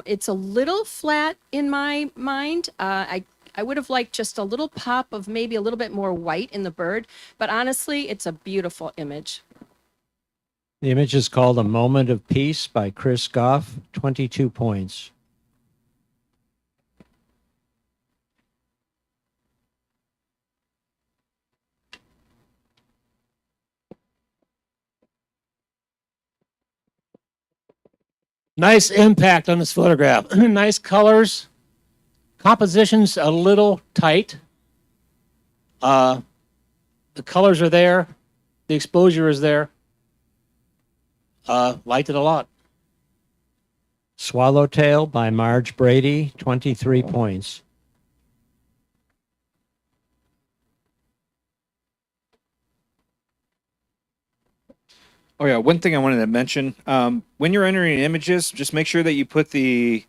It's a little flat in my mind. I would have liked just a little pop of maybe a little bit more white in the bird, but honestly, it's a beautiful image. The image is called A Moment of Peace by Chris Goff, 22 points. Nice impact on this photograph. Nice colors. Composition's a little tight. The colors are there. The exposure is there. Liked it a lot. Swallowtail by Marge Brady, 23 points. Oh yeah, one thing I wanted to mention: when you're entering images, just make sure that you put the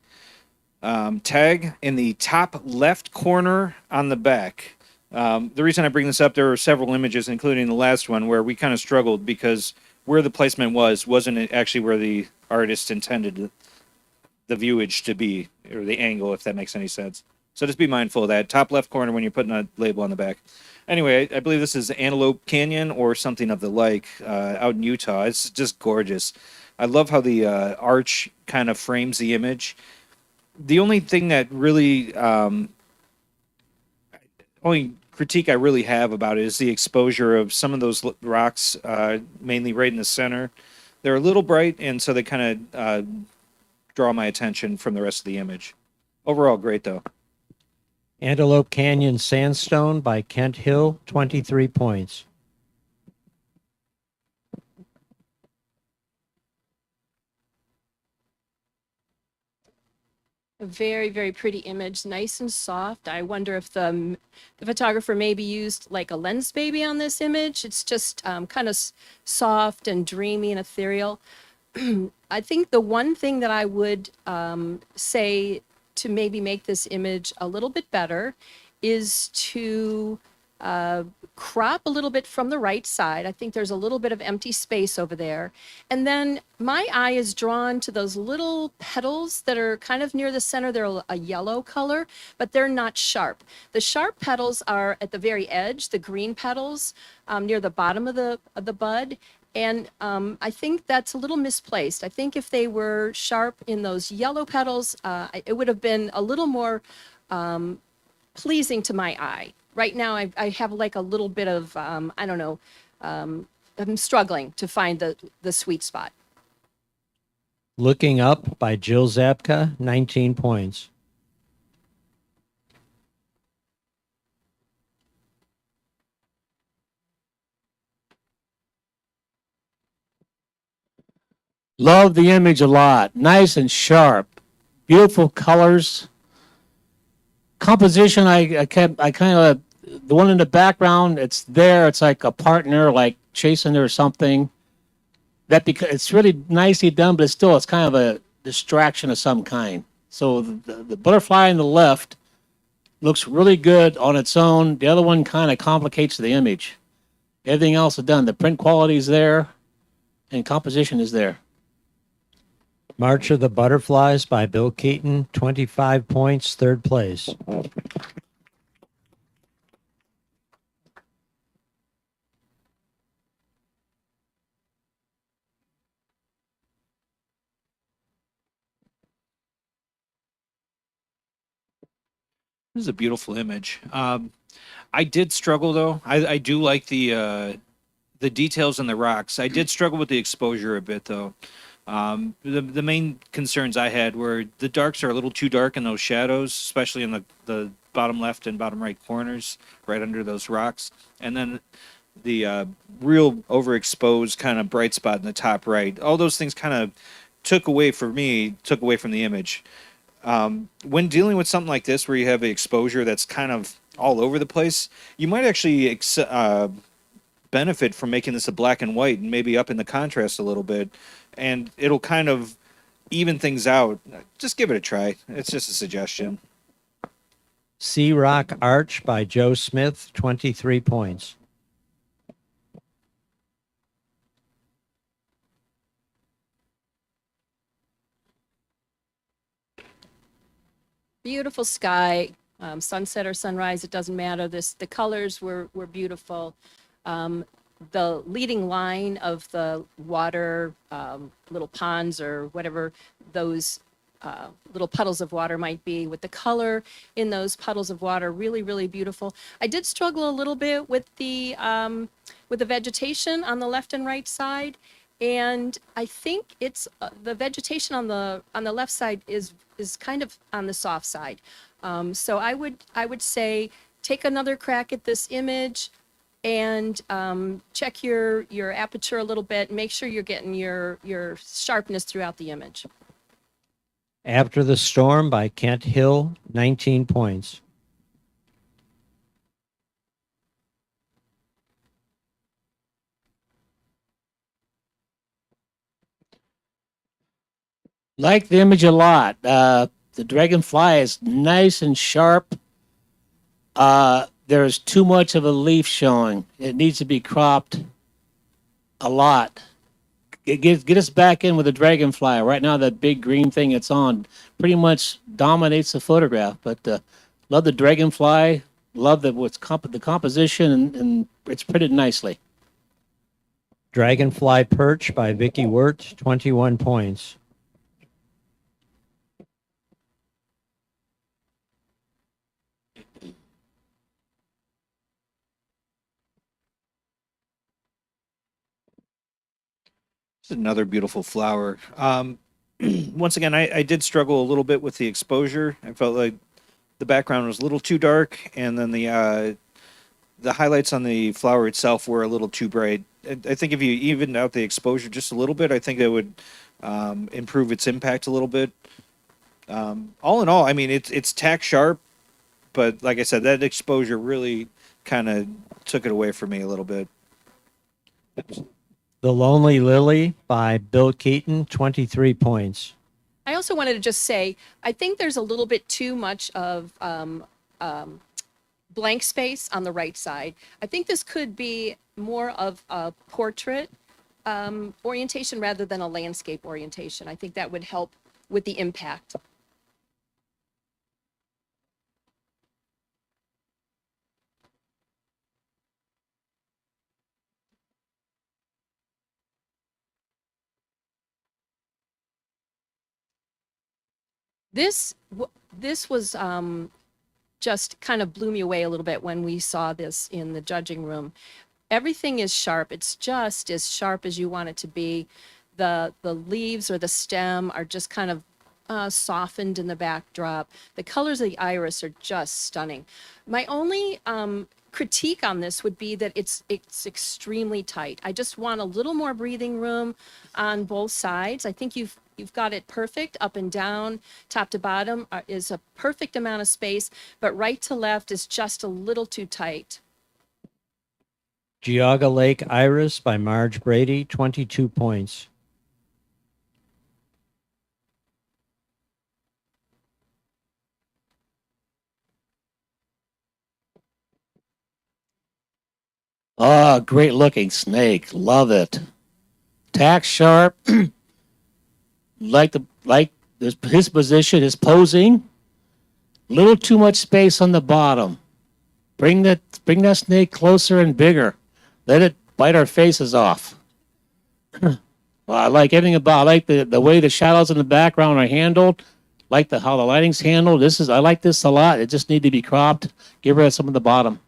tag in the top left corner on the back. The reason I bring this up, there were several images, including the last one, where we kind of struggled because where the placement wasn't actually where the artist intended the viewage to be, or the angle, if that makes any sense. So just be mindful of that top left corner when you're putting a label on the back. Anyway, I believe this is Antelope Canyon or something of the like out in Utah. It's just gorgeous. I love how the arch kind of frames the image. The only thing that really, only critique I really have about it is the exposure of some of those rocks, mainly right in the center. They're a little bright, and so they kind of draw my attention from the rest of the image. Overall, great though. Antelope Canyon Sandstone by Kent Hill, 23 points. A very, very pretty image, nice and soft. I wonder if the photographer maybe used like a lens baby on this image. It's just kind of soft and dreamy and ethereal. I think the one thing that I would say to maybe make this image a little bit better is to crop a little bit from the right side. I think there's a little bit of empty space over there. And then my eye is drawn to those little petals that are kind of near the center. They're a yellow color, but they're not sharp. The sharp petals are at the very edge, the green petals near the bottom of the bud. And I think that's a little misplaced. I think if they were sharp in those yellow petals, it would have been a little more pleasing to my eye. Right now, I have like a little bit of, I don't know, I'm struggling to find the sweet spot. Looking Up by Jill Zabka, 19 points. Love the image a lot. Nice and sharp. Beautiful colors. Composition, I kind of, the one in the background, it's there. It's like a partner, like chasing her or something. Because it's really nicely done, but it's kind of a distraction of some kind. So the butterfly on the left looks really good on its own. The other one kind of complicates the image. Everything else is done. The print quality is there, and composition is there. March of the Butterflies by Bill Keaton, 25 points, third place. This is a beautiful image. I did struggle though. I do like the details in the rocks. I did struggle with the exposure a bit though. The main concerns I had were the darks are a little too dark in those shadows, especially in the bottom left and bottom right corners, right under those rocks. And then the real overexposed kind of bright spot in the top right. All those things kind of took away from the image. When dealing with something like this, where you have the exposure that's kind of all over the place, you might actually benefit from making this a black and white and maybe up in the contrast a little bit, and it'll kind of even things out. Just give it a try. It's just a suggestion. Sea Rock Arch by Joe Smith, 23 points. Beautiful sky, sunset or sunrise, it doesn't matter. The colors were beautiful. The leading line of the water, little ponds or whatever those little puddles of water might be, with the color in those puddles of water, really, really beautiful. I did struggle a little bit with the vegetation on the left and right side. And I think it's the vegetation on the left side is kind of on the soft side. So I would say take another crack at this image and check your aperture a little bit. Make sure you're getting your sharpness throughout the image. After the Storm by Kent Hill, 19 points. Like the image a lot. The dragonfly is nice and sharp. There's too much of a leaf showing. It needs to be cropped a lot. Get us back in with the dragonfly. Right now, that big green thing it's on pretty much dominates the photograph. But love the dragonfly. Love the composition, and it's printed nicely. Dragonfly Perch by Vicky Wirt, 21 points. It's another beautiful flower. Once again, I did struggle a little bit with the exposure. I felt like the background was a little too dark, and then the highlights on the flower itself were a little too bright. I think if you evened out the exposure just a little bit, I think that would improve its impact a little bit. All in all, I mean, it's tack sharp, but like I said, that exposure really kind of took it away from me a little bit. The Lonely Lily by Bill Keaton, 23 points. I also wanted to just say, I think there's a little bit too much of blank space on the right side. I think this could be more of a portrait orientation rather than a landscape orientation. I think that would help with the impact. This was just kind of blew me away a little bit when we saw this in the judging room. Everything is sharp. It's just as sharp as you want it to be. The leaves or the stem are just kind of softened in the backdrop. The colors of the iris are just stunning. My only critique on this would be that it's extremely tight. I just want a little more breathing room on both sides. I think you've got it perfect up and down, top to bottom is a perfect amount of space, but right to left is just a little too tight. Geauga Lake Iris by Marge Brady, 22 points. Oh, great looking snake. Love it. Tack sharp. like his position, his posing. Little too much space on the bottom. Bring that snake closer and bigger. Let it bite our faces off. Well, I like everything about. I like the way the shadows in the background are handled. Like how the lighting's handled. I like this a lot. It just need to be cropped. Get rid of some of the bottom.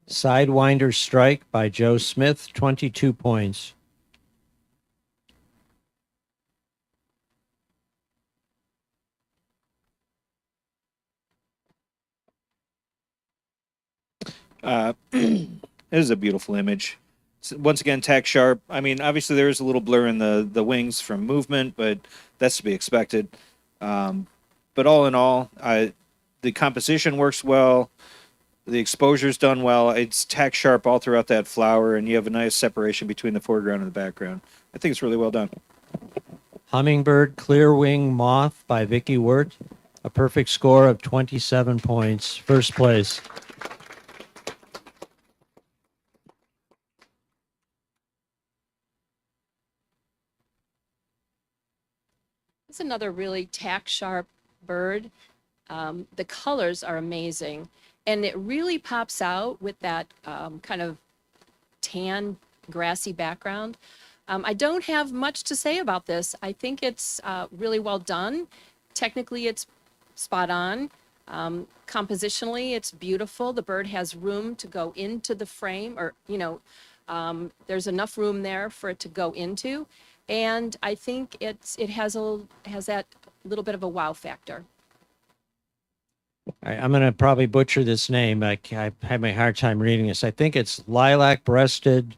Sidewinder Strike by Joe Smith, 22 points. It is a beautiful image. Once again, tack sharp. I mean, obviously there is a little blur in the wings from movement, but that's to be expected. But all in all, the composition works well. The exposure's done well. It's tack sharp all throughout that flower, and you have a nice separation between the foreground and the background. I think it's really well done. Hummingbird Clear Wing Moth by Vicky Wirt, a perfect score of 27 points. First place. It's another really tack sharp bird. The colors are amazing, and it really pops out with that kind of tan, grassy background. I don't have much to say about this. I think it's really well done. Technically, it's spot on. Compositionally, it's beautiful. The bird has room to go into the frame, or, there's enough room there for it to go into. And I think it has that little bit of a wow factor. I'm going to probably butcher this name. I have a hard time reading this. I think it's Lilac Breasted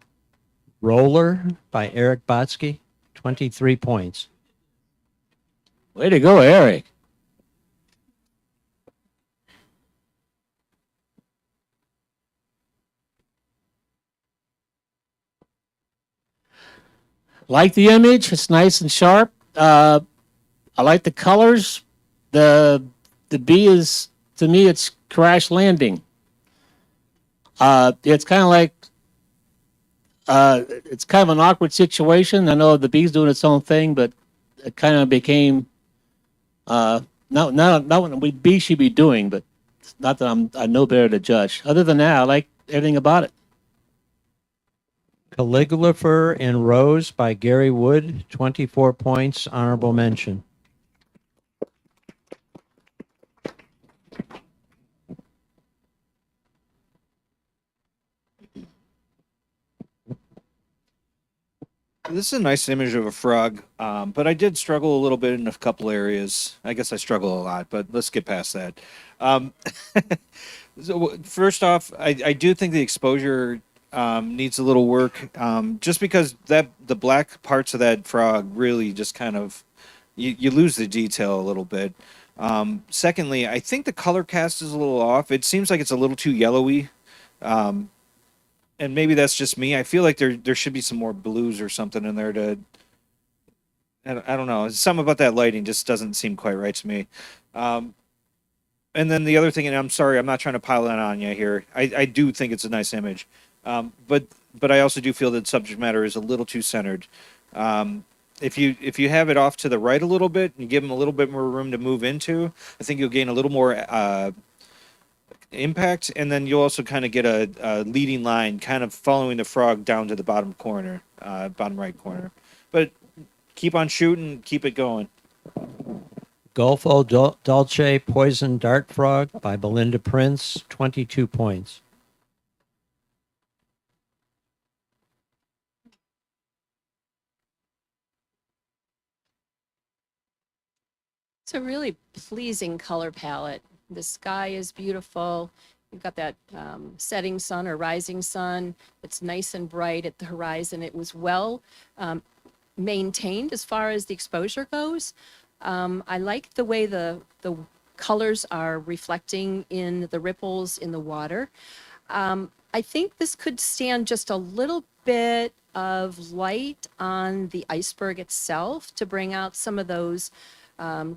Roller by Eric Botsky, 23 points. Way to go, Eric. Like the image. It's nice and sharp. I like the colors. The bee is, to me, it's crash landing. It's kind of like, it's kind of an awkward situation. I know the bee's doing its own thing, but it kind of became, not what the bee should be doing, but it's not that I know better to judge. Other than that, I like everything about it. Calligrapher in Rose by Gary Wood, 24 points, honorable mention. This is a nice image of a frog, but I did struggle a little bit in a couple areas. I guess I struggle a lot, but let's get past that. So first off, I do think the exposure needs a little work, just because the black parts of that frog really just kind of, you lose the detail a little bit. Secondly, I think the color cast is a little off. It seems like it's a little too yellowy. And maybe that's just me. I feel like there should be some more blues or something in there to. I don't know. Something about that lighting just doesn't seem quite right to me. And then the other thing, and I'm sorry, I'm not trying to pile that on you here. I do think it's a nice image, but I also do feel that subject matter is a little too centered. If you have it off to the right a little bit, and you give them a little bit more room to move into, I think you'll gain a little more impact, and then you'll also kind of get a leading line kind of following the frog down to the bottom corner, bottom right corner. But keep on shooting, keep it going. Golfo Dolce Poison Dart Frog by Belinda Prince, 22 points. It's a really pleasing color palette. The sky is beautiful. You've got that setting sun or rising sun. It's nice and bright at the horizon. It was well maintained as far as the exposure goes. I like the way the colors are reflecting in the ripples in the water. I think this could stand just a little bit of light on the iceberg itself to bring out some of those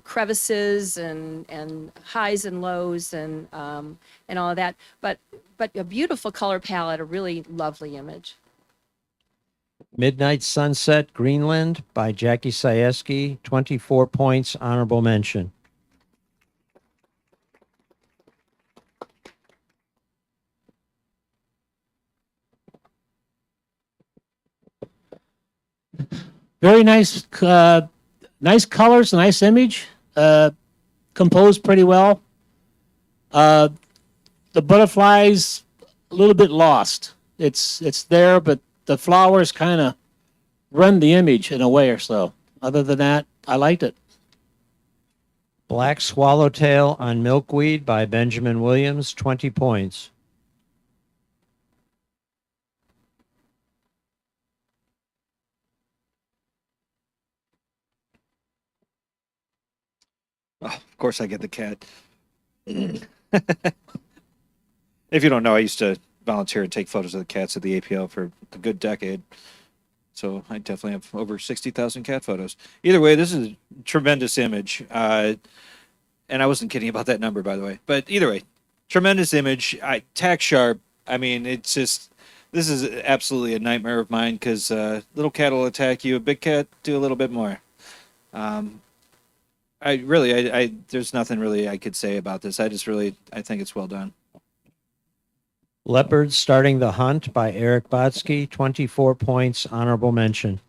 crevices and highs and lows and all of that. But a beautiful color palette, a really lovely image. Midnight Sunset Greenland by Jackie Sieski, 24 points, honorable mention. Very nice, nice colors, nice image. composed pretty well. The butterflies a little bit lost. It's there, but the flowers kind of run the image in a way or so. Other than that, I liked it. Black Swallowtail on Milkweed by Benjamin Williams, 20 points. Oh, of course, I get the cat. If you don't know, I used to volunteer and take photos of the cats at the APL for a good decade. So I definitely have over 60,000 cat photos. Either way, this is a tremendous image. And I wasn't kidding about that number, by the way. But either way, tremendous image. Tack sharp. I mean, it's just, this is absolutely a nightmare of mine because little cat will attack you. A big cat, do a little bit more. There's nothing really I could say about this. I think it's well done. Leopards Starting the Hunt by Eric Botsky, 24 points, honorable mention.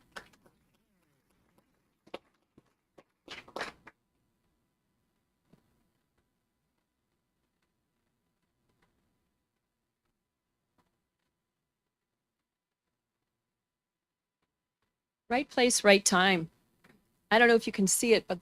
Right place, right time. I don't know if you can see it, but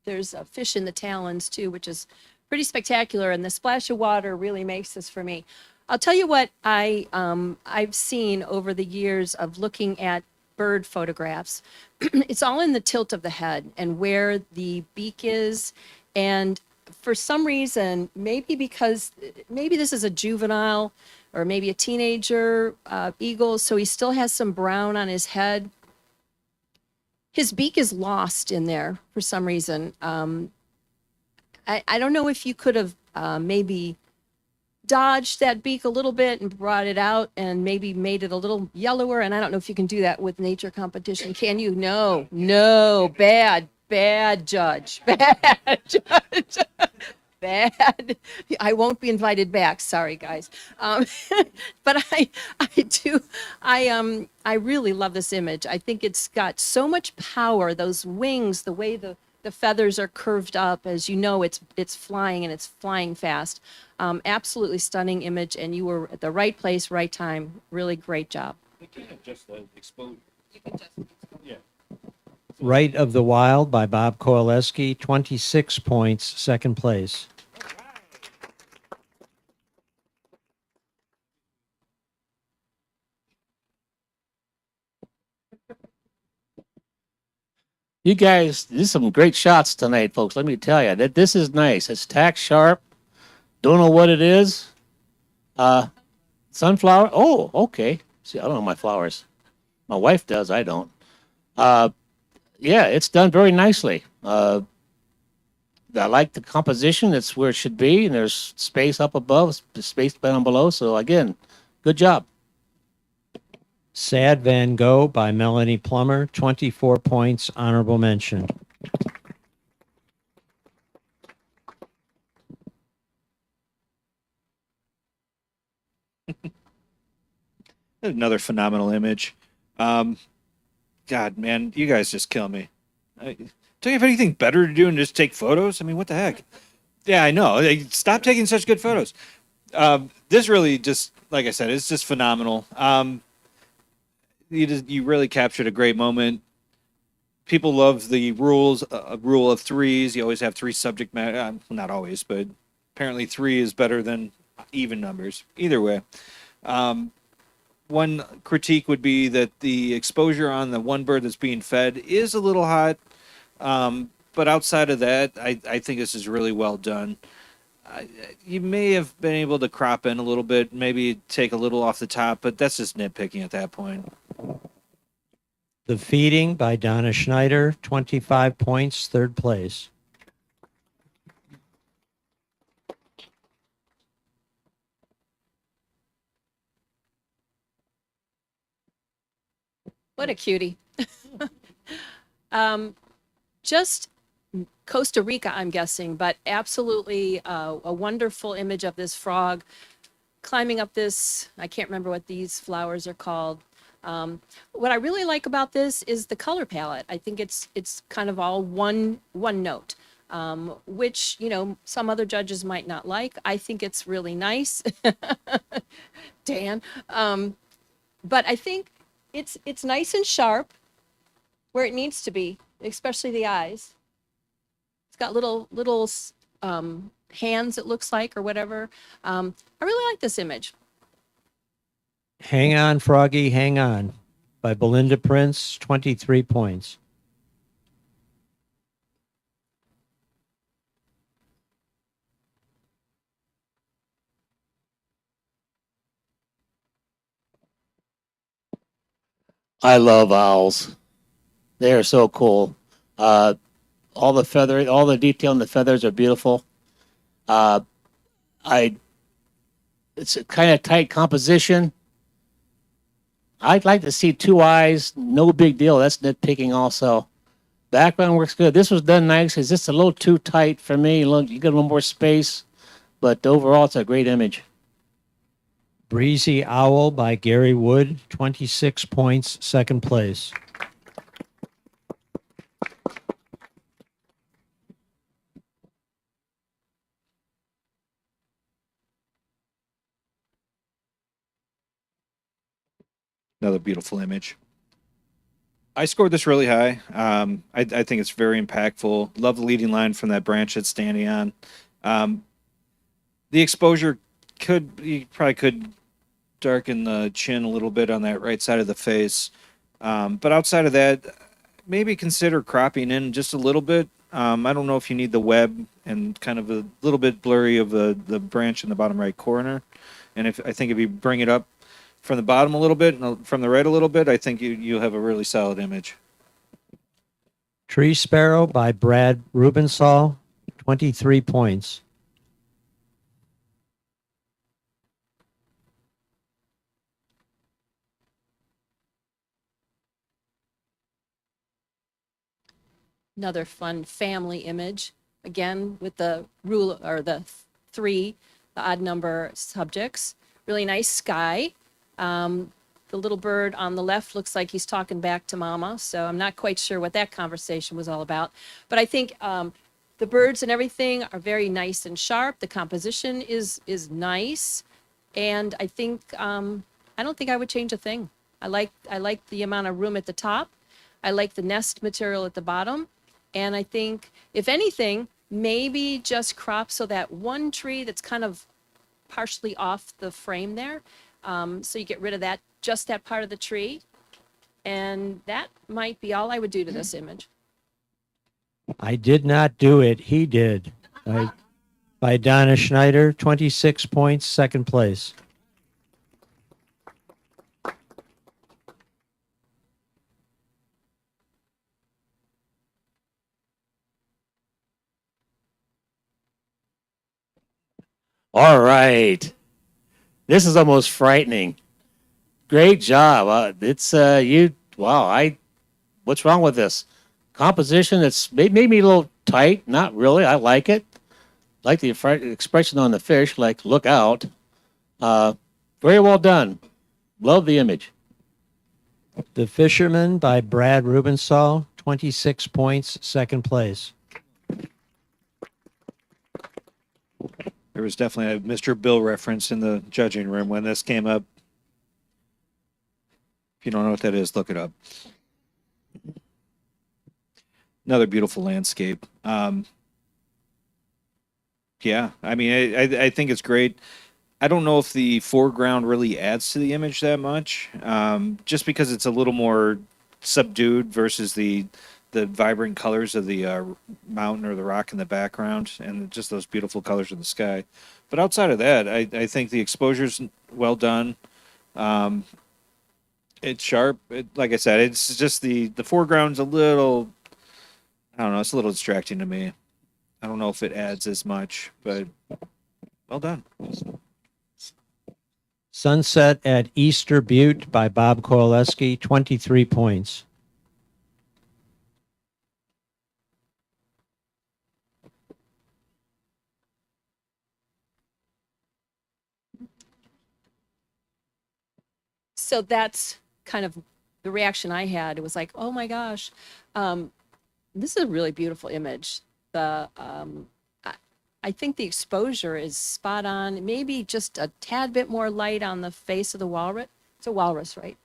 there's a fish in the talons too, which is pretty spectacular. And the splash of water really makes this for me. I'll tell you what I've seen over the years of looking at bird photographs. It's all in the tilt of the head and where the beak is. And for some reason, maybe this is a juvenile or maybe a teenager eagle, so he still has some brown on his head. His beak is lost in there for some reason. I don't know if you could have maybe dodged that beak a little bit and brought it out and maybe made it a little yellower. And I don't know if you can do that with nature competition. Can you? No, bad judge, bad judge. Bad. I won't be invited back. Sorry, guys. But I really love this image. I think it's got so much power. Those wings, the way the feathers are curved up, as you know, it's flying and it's flying fast. Absolutely stunning image, and you were at the right place, right time. Really great job. Right of the Wild by Bob Kowaleski, 26 points, second place. You guys, this is some great shots tonight, folks. Let me tell you that this is nice. It's tack sharp. Don't know what it is. Sunflower. Oh, okay. See, I don't know my flowers. My wife does. I don't. Yeah, it's done very nicely. I like the composition. It's where it should be, and there's space up above, space down below. So again, good job. Sad Van Gogh by Melanie Plummer, 24 points, honorable mention. Another phenomenal image. God, man, you guys just kill me. Don't you have anything better to do than just take photos? I mean, what the heck? Yeah, I know. Stop taking such good photos. This really just, like I said, it's just phenomenal. You really captured a great moment. People love the rule of threes. You always have three subject matter. Not always, but apparently three is better than even numbers. Either way. One critique would be that the exposure on the one bird that's being fed is a little hot. But outside of that, I think this is really well done. You may have been able to crop in a little bit, maybe take a little off the top, but that's just nitpicking at that point. The Feeding by Donna Schneider, 25 points, third place. What a cutie. Just Costa Rica, I'm guessing, but absolutely a wonderful image of this frog climbing up this, I can't remember what these flowers are called. What I really like about this is the color palette. I think it's kind of all one note, which, you know, some other judges might not like. I think it's really nice, Dan. But I think it's nice and sharp where it needs to be, especially the eyes. It's got little hands, it looks like, or whatever. I really like this image. Hang On, Froggy, Hang On by Belinda Prince, 23 points. I love owls. They are so cool. All the detail in the feathers are beautiful. Uh, it's a kind of tight composition. I'd like to see two eyes. No big deal. That's nitpicking also. Background works good. This was done nice. It's just a little too tight for me. You get a little more space, but overall, it's a great image. Breezy Owl by Gary Wood, 26 points, second place. Another beautiful image. I scored this really high. I think it's very impactful. Love the leading line from that branch it's standing on. The exposure you probably could darken the chin a little bit on that right side of the face. But outside of that, maybe consider cropping in just a little bit. I don't know if you need the web and kind of a little bit blurry of the branch in the bottom right corner. And I think if you bring it up from the bottom a little bit and from the right a little bit, I think you'll have a really solid image. Tree Sparrow by Brad Rubensaw, 23 points. Another fun family image, again with the rule or the three, the odd number subjects. Really nice sky. The little bird on the left looks like he's talking back to mama, so I'm not quite sure what that conversation was all about. But I think the birds and everything are very nice and sharp. The composition is nice, and I think I don't think I would change a thing. I like the amount of room at the top. I like the nest material at the bottom. And I think, if anything, maybe just crop so that one tree that's kind of partially off the frame there. So you get rid of that, just that part of the tree. And that might be all I would do to this image. I did not do it. He did. By Donna Schneider, 26 points, second place. All right. This is almost frightening. Great job. It's wow, what's wrong with this? Composition, it's maybe a little tight. Not really. I like it. Like the expression on the fish, like look out. Very well done. Love the image. The Fisherman by Brad Rubensaw, 26 points, second place. There was definitely a Mr. Bill reference in the judging room when this came up. If you don't know what that is, look it up. Another beautiful landscape. Yeah, I mean, I think it's great. I don't know if the foreground really adds to the image that much, just because it's a little more subdued versus the vibrant colors of the mountain or the rock in the background, and just those beautiful colors of the sky. But outside of that, I think the exposure's well done. It's sharp. Like I said, it's just the foreground's a little, I don't know, it's a little distracting to me. I don't know if it adds as much, but well done. Sunset at Easter Butte by Bob Kowaleski, 23 points. So that's kind of the reaction I had. It was like, oh my gosh, this is a really beautiful image. I think the exposure is spot on. Maybe just a tad bit more light on the face of the walrus. It's a walrus, right?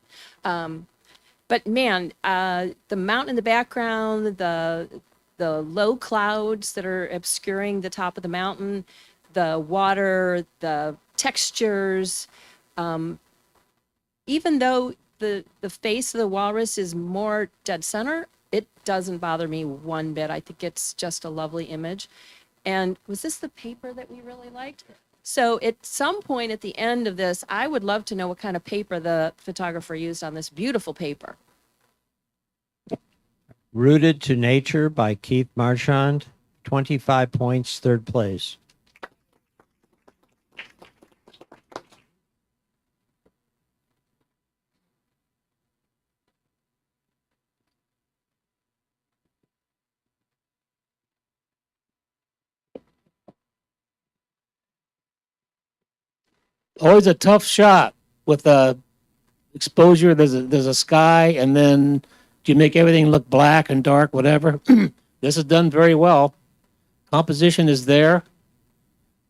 But man, the mountain in the background, the low clouds that are obscuring the top of the mountain, the water, the textures. Even though the face of the walrus is more dead center, it doesn't bother me one bit. I think it's just a lovely image. And was this the paper that we really liked? So at some point at the end of this, I would love to know what kind of paper the photographer used on this beautiful paper. Rooted to Nature by Keith Marchand, 25 points, third place. Always a tough shot with exposure. There's a sky, and then you make everything look black and dark, whatever. This is done very well. Composition is there.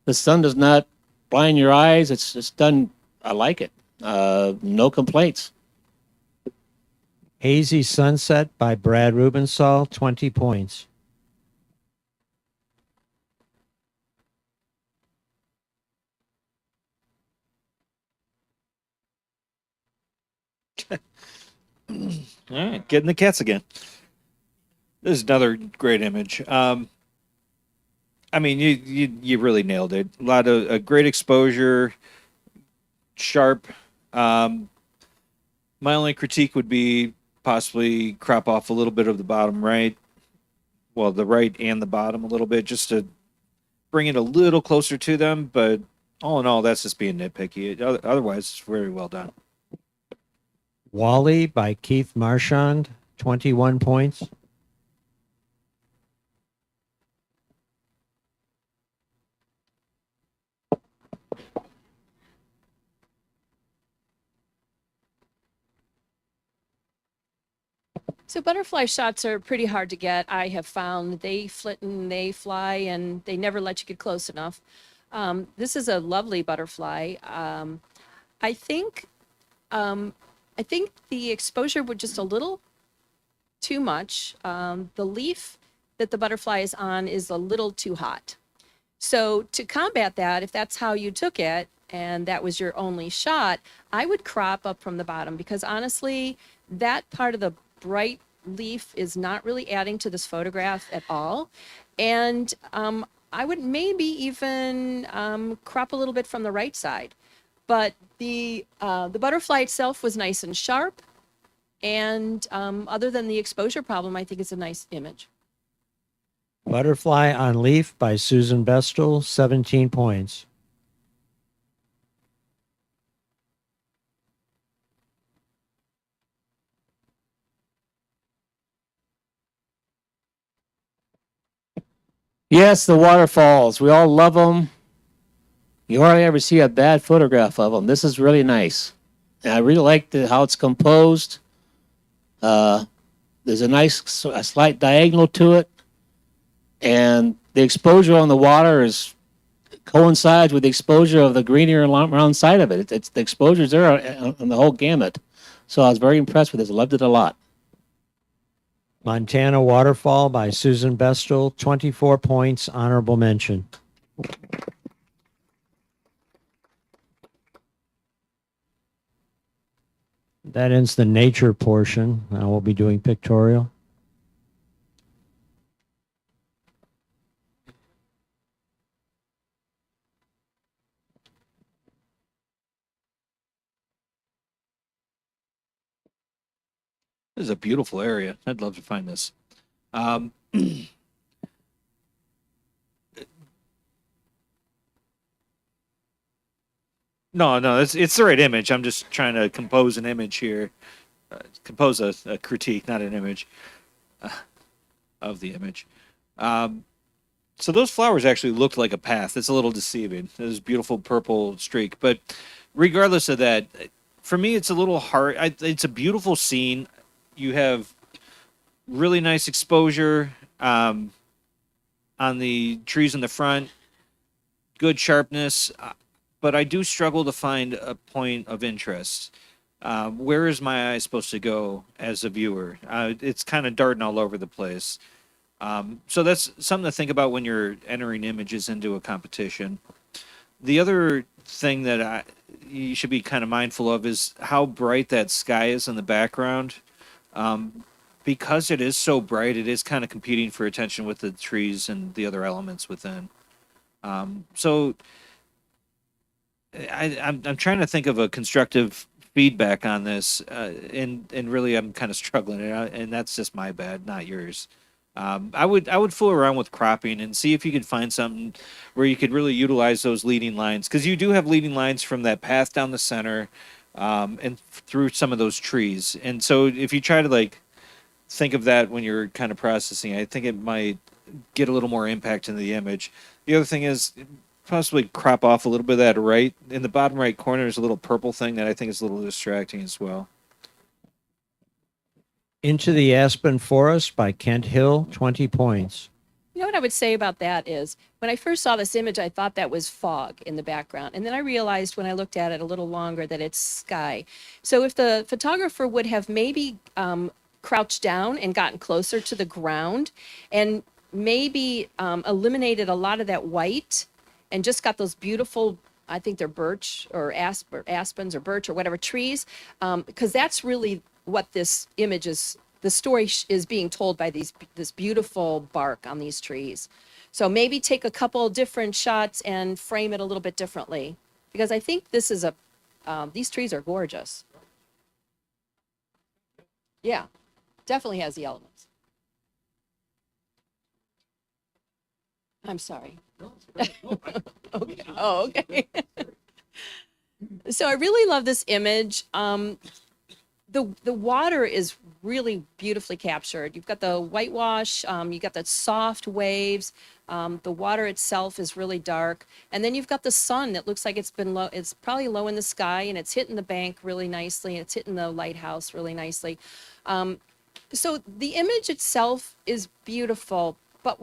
The sun does not blind your eyes. It's done. I like it. No complaints. Hazy Sunset by Brad Rubensaul, 20 points. All right, getting the cats again. This is another great image. I mean, you really nailed it. A lot of a great exposure, sharp. My only critique would be possibly crop off a little bit of the bottom right. Well, the right and the bottom a little bit, just to bring it a little closer to them. But all in all, that's just being nitpicky. Otherwise, it's very well done. Wally by Keith Marchand, 21 points. So butterfly shots are pretty hard to get. I have found they flit and they fly and they never let you get close enough. This is a lovely butterfly. I think the exposure was just a little too much. The leaf that the butterfly is on is a little too hot. So to combat that, if that's how you took it and that was your only shot, I would crop up from the bottom, because honestly, that part of the bright leaf is not really adding to this photograph at all. And I would maybe even crop a little bit from the right side. But the butterfly itself was nice and sharp. And other than the exposure problem, I think it's a nice image. Butterfly on Leaf by Susan Bestel, 17 points. Yes, the waterfalls. We all love them. You hardly ever see a bad photograph of them. This is really nice. And I really like how it's composed. There's a slight diagonal to it. And the exposure on the water coincides with the exposure of the greenery around side of it. It's the exposure's there on the whole gamut. So I was very impressed with this. I loved it a lot. Montana Waterfall by Susan Bestel, 24 points, honorable mention. That ends the nature portion. Now we'll be doing pictorial. This is a beautiful area. I'd love to find this. No, it's the right image. I'm just trying to compose an image here. Compose a critique, not an image of the image. So those flowers actually looked like a path. It's a little deceiving. There's beautiful purple streak. But regardless of that, for me, it's a little hard. It's a beautiful scene. You have really nice exposure on the trees in the front, good sharpness, but I do struggle to find a point of interest. Where is my eye supposed to go as a viewer? It's kind of darting all over the place. So that's something to think about when you're entering images into a competition. The other thing that you should be kind of mindful of is how bright that sky is in the background. Because it is so bright, it is kind of competing for attention with the trees and the other elements within. So I'm trying to think of a constructive feedback on this, and really I'm kind of struggling, and that's just my bad, not yours. I would fool around with cropping and see if you could find something where you could really utilize those leading lines, because you do have leading lines from that path down the center, and through some of those trees. And so if you try to like think of that when you're kind of processing, I think it might get a little more impact in the image. The other thing is possibly crop off a little bit of that right in the bottom right corner. Is a little purple thing that I think is a little distracting as well. Into the Aspen Forest by Kent Hill, 20 points. You know what I would say about that is when I first saw this image, I thought that was fog in the background. And then I realized when I looked at it a little longer that it's sky. So if the photographer would have maybe crouched down and gotten closer to the ground and maybe eliminated a lot of that white and just got those beautiful, I think they're birch or aspens or birch or whatever trees, because that's really what this image is. The story is being told by this beautiful bark on these trees. So maybe take a couple different shots and frame it a little bit differently, because I think this is these trees are gorgeous. Yeah, definitely has the elements. I'm sorry. Okay. Oh, okay. So I really love this image. The water is really beautifully captured. You've got the whitewash, you got the soft waves, the water itself is really dark, and then you've got the sun that looks like it's been low. It's probably low in the sky, and it's hitting the bank really nicely, and it's hitting the lighthouse really nicely. So the image itself is beautiful, but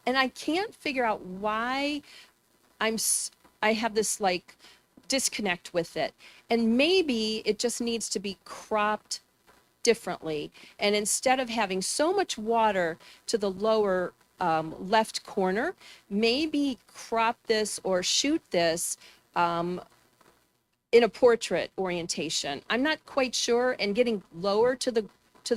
and I can't figure out why I have this like disconnect with it. And maybe it just needs to be cropped differently. And instead of having so much water to the lower left corner, maybe crop this or shoot this in a portrait orientation. I'm not quite sure, and getting lower to the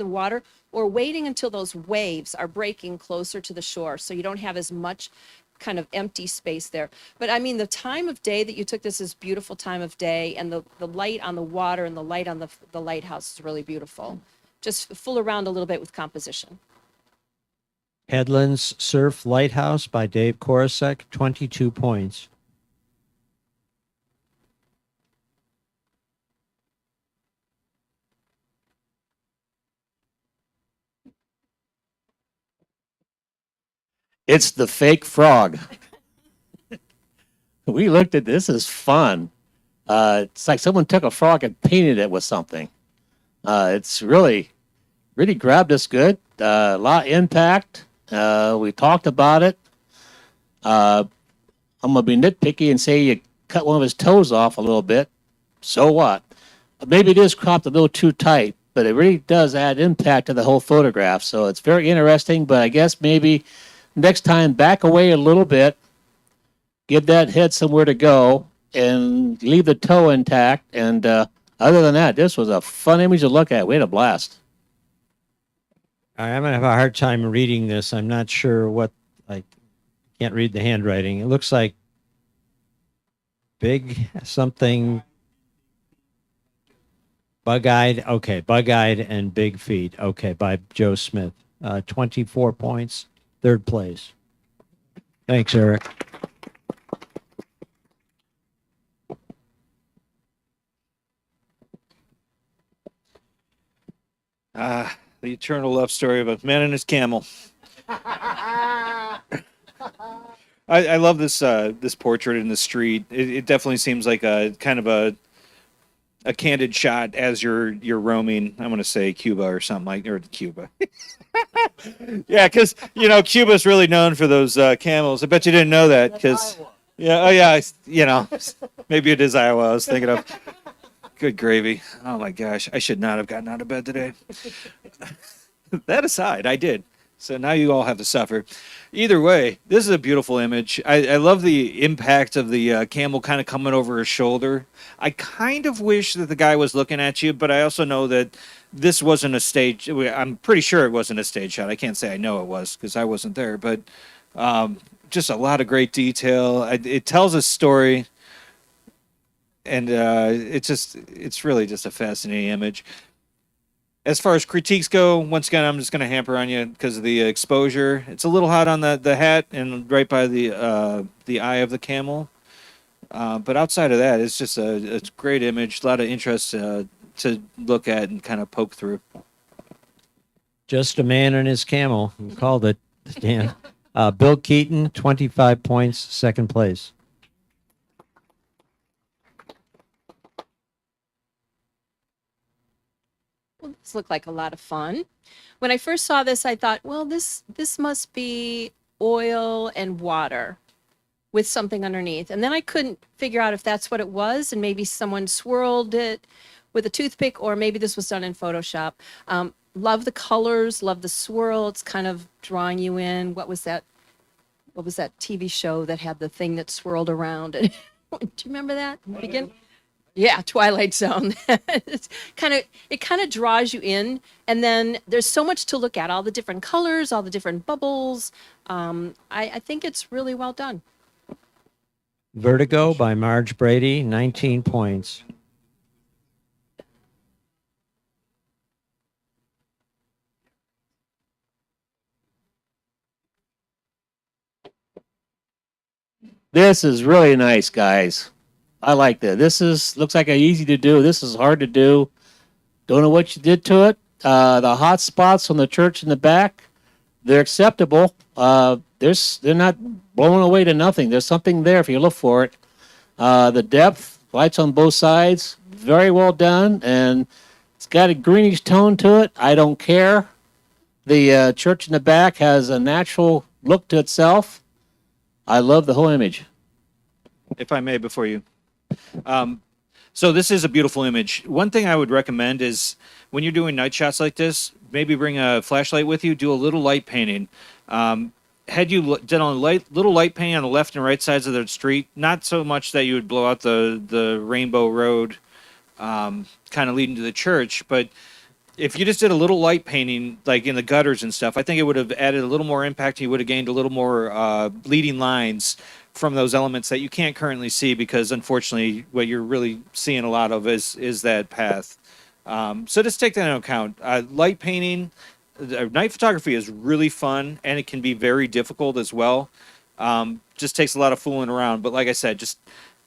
water, or waiting until those waves are breaking closer to the shore so you don't have as much kind of empty space there. But I mean, the time of day that you took this is beautiful time of day, and the light on the water and the light on the lighthouse is really beautiful. Just fool around a little bit with composition. Headlands Surf Lighthouse by Dave Korosek, 22 points. It's the fake frog. We looked at this as fun. It's like someone took a frog and painted it with something. It's really grabbed us good. A lot of impact. We talked about it. I'm going to be nitpicky and say you cut one of his toes off a little bit. So what? Maybe it is cropped a little too tight, but it really does add impact to the whole photograph. So it's very interesting, but I guess maybe next time back away a little bit, give that head somewhere to go, and leave the toe intact. And other than that, this was a fun image to look at. We had a blast. I'm going to have a hard time reading this. I'm not sure what, I can't read the handwriting. It looks like big something, bug-eyed. Okay, bug-eyed and big feet. Okay, by Joe Smith. 24 points, third place. Thanks, Eric. The eternal love story of a man and his camel. I love this this portrait in the street. It definitely seems like a kind of a candid shot as you're roaming. I'm going to say Cuba or something like, or Cuba. Yeah, because Cuba's really known for those camels. I bet you didn't know that. Because yeah, oh yeah, maybe it is Iowa. I was thinking of. Good gravy. Oh my gosh, I should not have gotten out of bed today. That aside, I did. So now you all have to suffer. Either way, this is a beautiful image. I love the impact of the camel kind of coming over his shoulder. I kind of wish that the guy was looking at you, but I also know that this wasn't a stage. I'm pretty sure it wasn't a stage shot. I can't say I know it was because I wasn't there, but just a lot of great detail. It tells a story, and it's really just a fascinating image. As far as critiques go, once again, I'm just going to hamper on you because of the exposure. It's a little hot on the hat and right by the eye of the camel. But outside of that, it's just a great image, a lot of interest to look at and kind of poke through. Just a man and his camel. You called it, Dan. Bill Keaton, 25 points, second place. Well, this looked like a lot of fun. When I first saw this, I thought, well, this must be oil and water with something underneath. And then I couldn't figure out if that's what it was, and maybe someone swirled it with a toothpick, or maybe this was done in Photoshop. Love the colors, love the swirl. It's kind of drawing you in. What was that TV show that had the thing that swirled around? Do you remember that? Begin? Yeah, Twilight Zone. It kind of draws you in, and then there's so much to look at, all the different colors, all the different bubbles. I think it's really well done. Vertigo by Marge Brady, 19 points. This is really nice, guys. I like that. Looks like easy to do. This is hard to do. Don't know what you did to it. The hot spots on the church in the back, they're acceptable. They're not blown away to nothing. There's something there if you look for it. The depth, lights on both sides, very well done, and it's got a greenish tone to it. I don't care. The church in the back has a natural look to itself. I love the whole image. If I may, before you. So this is a beautiful image. One thing I would recommend is when you're doing night shots like this, maybe bring a flashlight with you, do a little light painting. Had you done a little light painting on the left and right sides of the street, not so much that you would blow out the Rainbow Road kind of leading to the church, but if you just did a little light painting, like in the gutters and stuff, I think it would have added a little more impact. You would have gained a little more leading lines from those elements that you can't currently see, because unfortunately what you're really seeing a lot of is that path. So just take that into account. Light painting, night photography is really fun, and it can be very difficult as well. Just takes a lot of fooling around. But like I said, just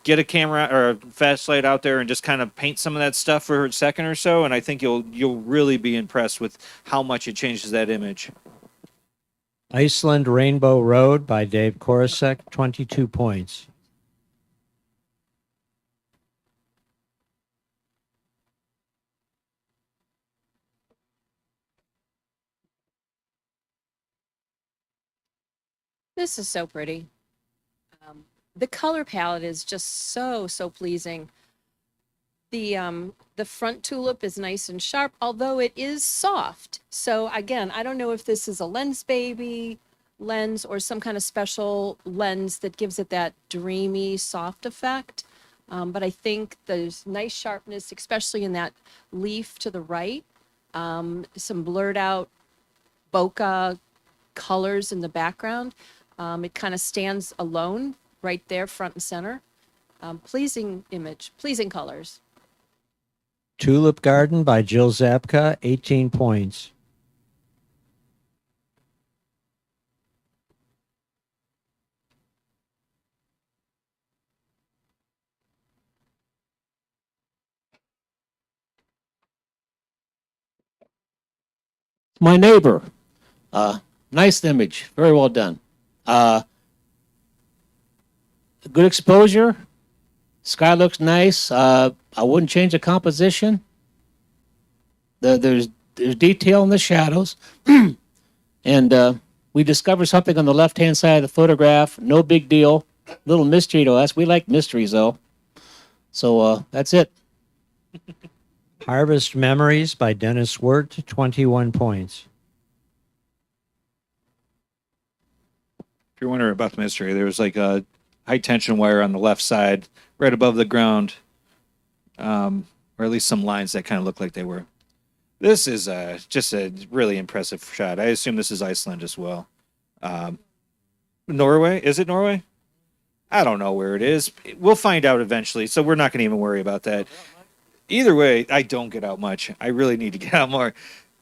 get a camera or a flashlight out there and just kind of paint some of that stuff for a second or so, and I think you'll really be impressed with how much it changes that image. Iceland Rainbow Road by Dave Korosek, 22 points. This is so pretty. The color palette is just so pleasing. The front tulip is nice and sharp, although it is soft. So again, I don't know if this is a lens baby lens or some kind of special lens that gives it that dreamy, soft effect. But I think there's nice sharpness, especially in that leaf to the right. Some blurred out bokeh colors in the background. It kind of stands alone right there, front and center. Pleasing image, pleasing colors. Tulip Garden by Jill Zabka, 18 points. My neighbor. Nice image. Very well done. Good exposure. Sky looks nice. I wouldn't change the composition. There's detail in the shadows. And we discovered something on the left-hand side of the photograph. No big deal. Little mystery to us. We like mysteries, though. So that's it. Harvest Memories by Dennis Wirt, 21 points. If you're wondering about the mystery, there was like a high tension wire on the left side, right above the ground, or at least some lines that kind of look like they were. This is just a really impressive shot. I assume this is Iceland as well. Norway? Is it Norway? I don't know where it is. We'll find out eventually, so we're not going to even worry about that. Either way, I don't get out much. I really need to get out more.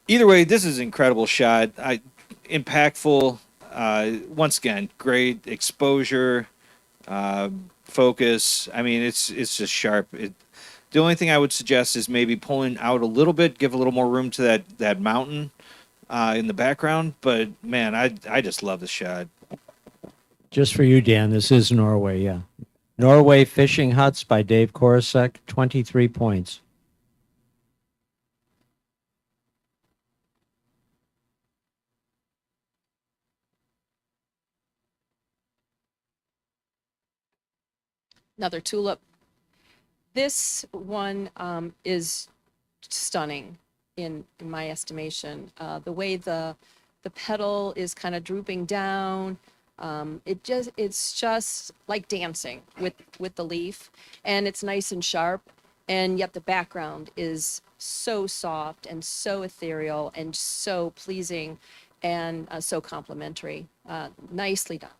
Either way, this is an incredible shot. Impactful. Once again, great exposure, focus. I mean, it's just sharp. The only thing I would suggest is maybe pulling out a little bit, give a little more room to that mountain in the background. But man, I just love the shot. Just for you, Dan, this is Norway, yeah. Norway Fishing Huts by Dave Korosek, 23 points. Another tulip. This one is stunning in my estimation. The way the petal is kind of drooping down. It's just like dancing with the leaf, and it's nice and sharp, and yet the background is so soft and so ethereal and so pleasing and so complimentary. Nicely done.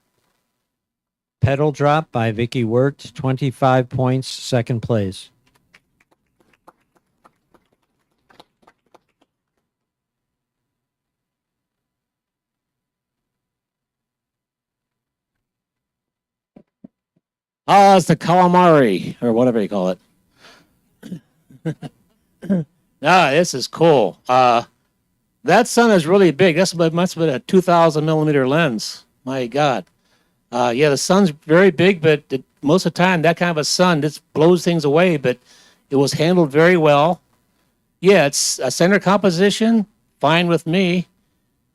Petal Drop by Vicky Wirt, 25 points, second place. Ah, it's the calamari, or whatever you call it. This is cool. That sun is really big. Must have been a 2,000 millimeter lens. My God. Yeah, the sun's very big, but most of the time, that kind of a sun just blows things away, but it was handled very well. Yeah, it's a center composition, fine with me.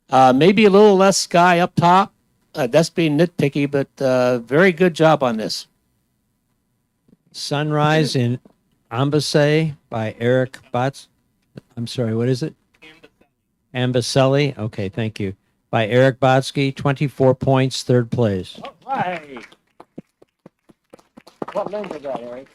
Maybe a little less sky up top. That's being nitpicky, but very good job on this. Sunrise in Ambassay by Eric Batz. I'm sorry, what is it? Ambaselli. Okay, thank you. By Eric Batsky, 24 points, third place. All right. What lens is that, Eric?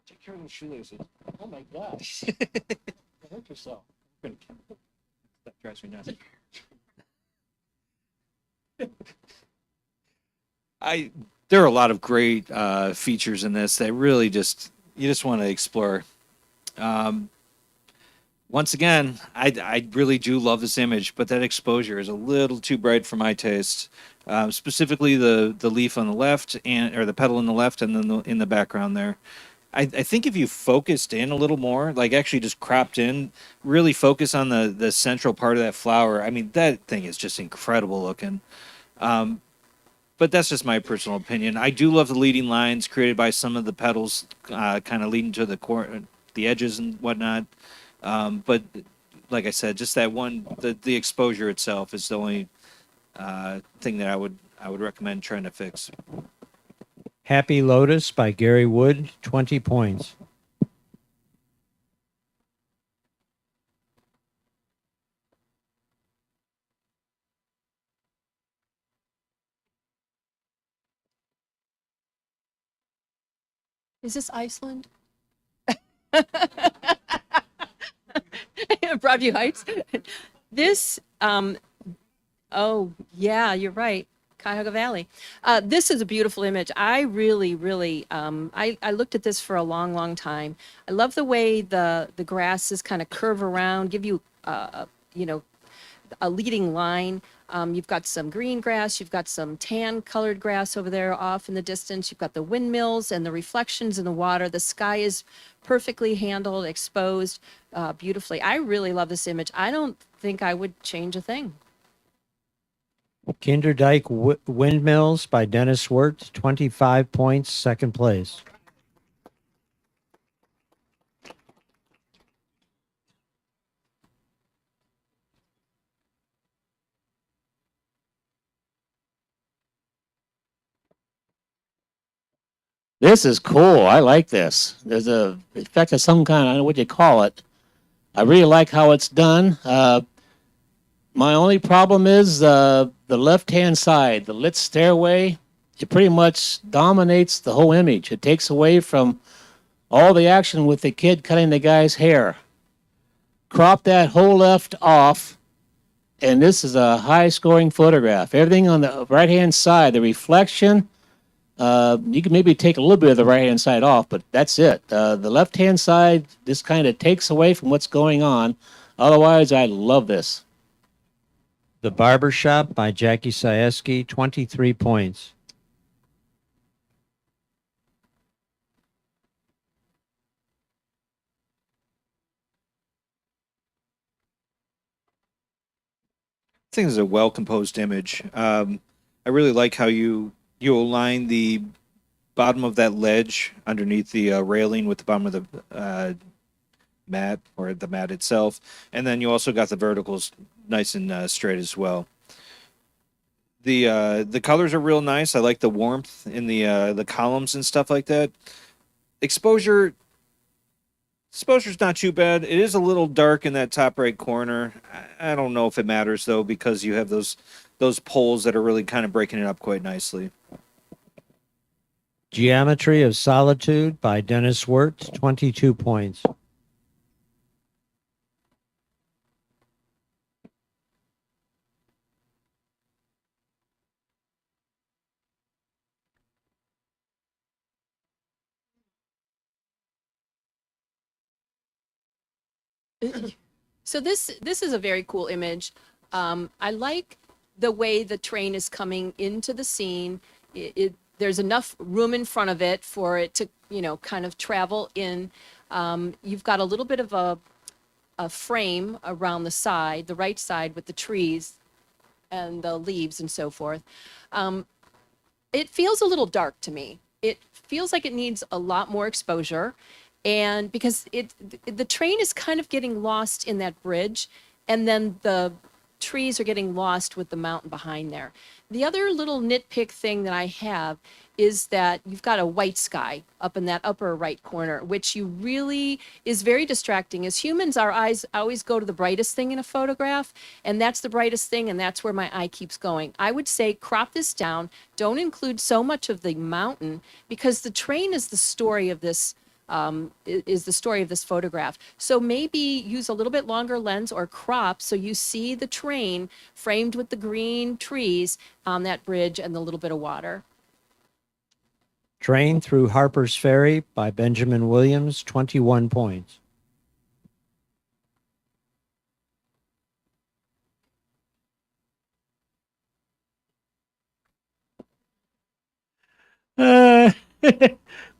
Take care of those shoelaces. Oh my gosh. You hurt yourself. That drives me nuts. There are a lot of great features in this that really you just want to explore. Once again, I really do love this image, but that exposure is a little too bright for my taste. Specifically, the leaf on the left or the petal on the left, and then in the background there. I think if you focused in a little more, like actually just cropped in, really focus on the central part of that flower. I mean, that thing is just incredible looking. But that's just my personal opinion. I do love the leading lines created by some of the petals, kind of leading to the edges and whatnot. But like I said, just that one, the exposure itself is the only thing that I would recommend trying to fix. Happy Lotus by Gary Wood, 20 points. Is this Iceland? Broadview Heights. This, oh yeah, you're right. Cuyahoga Valley. This is a beautiful image. I really, really, I looked at this for a long, long time. I love the way the grasses kind of curve around, give you, a leading line. You've got some green grass, you've got some tan colored grass over there off in the distance. You've got the windmills and the reflections in the water. The sky is perfectly handled, exposed beautifully. I really love this image. I don't think I would change a thing. Kinderdijk Windmills by Dennis Wirtz, 25 points, second place. This is cool. I like this. There's a effect of some kind. I don't know what you call it. I really like how it's done. My only problem is the left-hand side, the lit stairway. It pretty much dominates the whole image. It takes away from all the action with the kid cutting the guy's hair. Crop that whole left off, and this is a high-scoring photograph. Everything on the right-hand side, the reflection, you can maybe take a little bit of the right-hand side off, but that's it. The left-hand side just kind of takes away from what's going on. Otherwise, I love this. The Barber Shop by Jackie Sieski, 23 points. I think this is a well composed image. I really like how you align the bottom of that ledge underneath the railing with the bottom of the mat or the mat itself, and then you also got the verticals nice and straight as well. The colors are real nice. I like the warmth in the columns and stuff like that. Exposure's not too bad. It is a little dark in that top right corner. I don't know if it matters though, because you have those poles that are really kind of breaking it up quite nicely. Geometry of Solitude by Dennis Wirtz, 22 points. So this is a very cool image. I like the way the train is coming into the scene. There's enough room in front of it for it to, kind of travel in. You've got a little bit of a frame around the side, the right side with the trees and the leaves and so forth. It feels a little dark to me. It feels like it needs a lot more exposure. And because the train is kind of getting lost in that bridge, and then the trees are getting lost with the mountain behind there. The other little nitpick thing that I have is that you've got a white sky up in that upper right corner, which is very distracting. As humans, our eyes always go to the brightest thing in a photograph, and that's the brightest thing, and that's where my eye keeps going. I would say crop this down. Don't include so much of the mountain, because the train is the story of this photograph. So maybe use a little bit longer lens or crop so you see the train framed with the green trees on that bridge and the little bit of water. Train Through Harper's Ferry by Benjamin Williams, 21 points.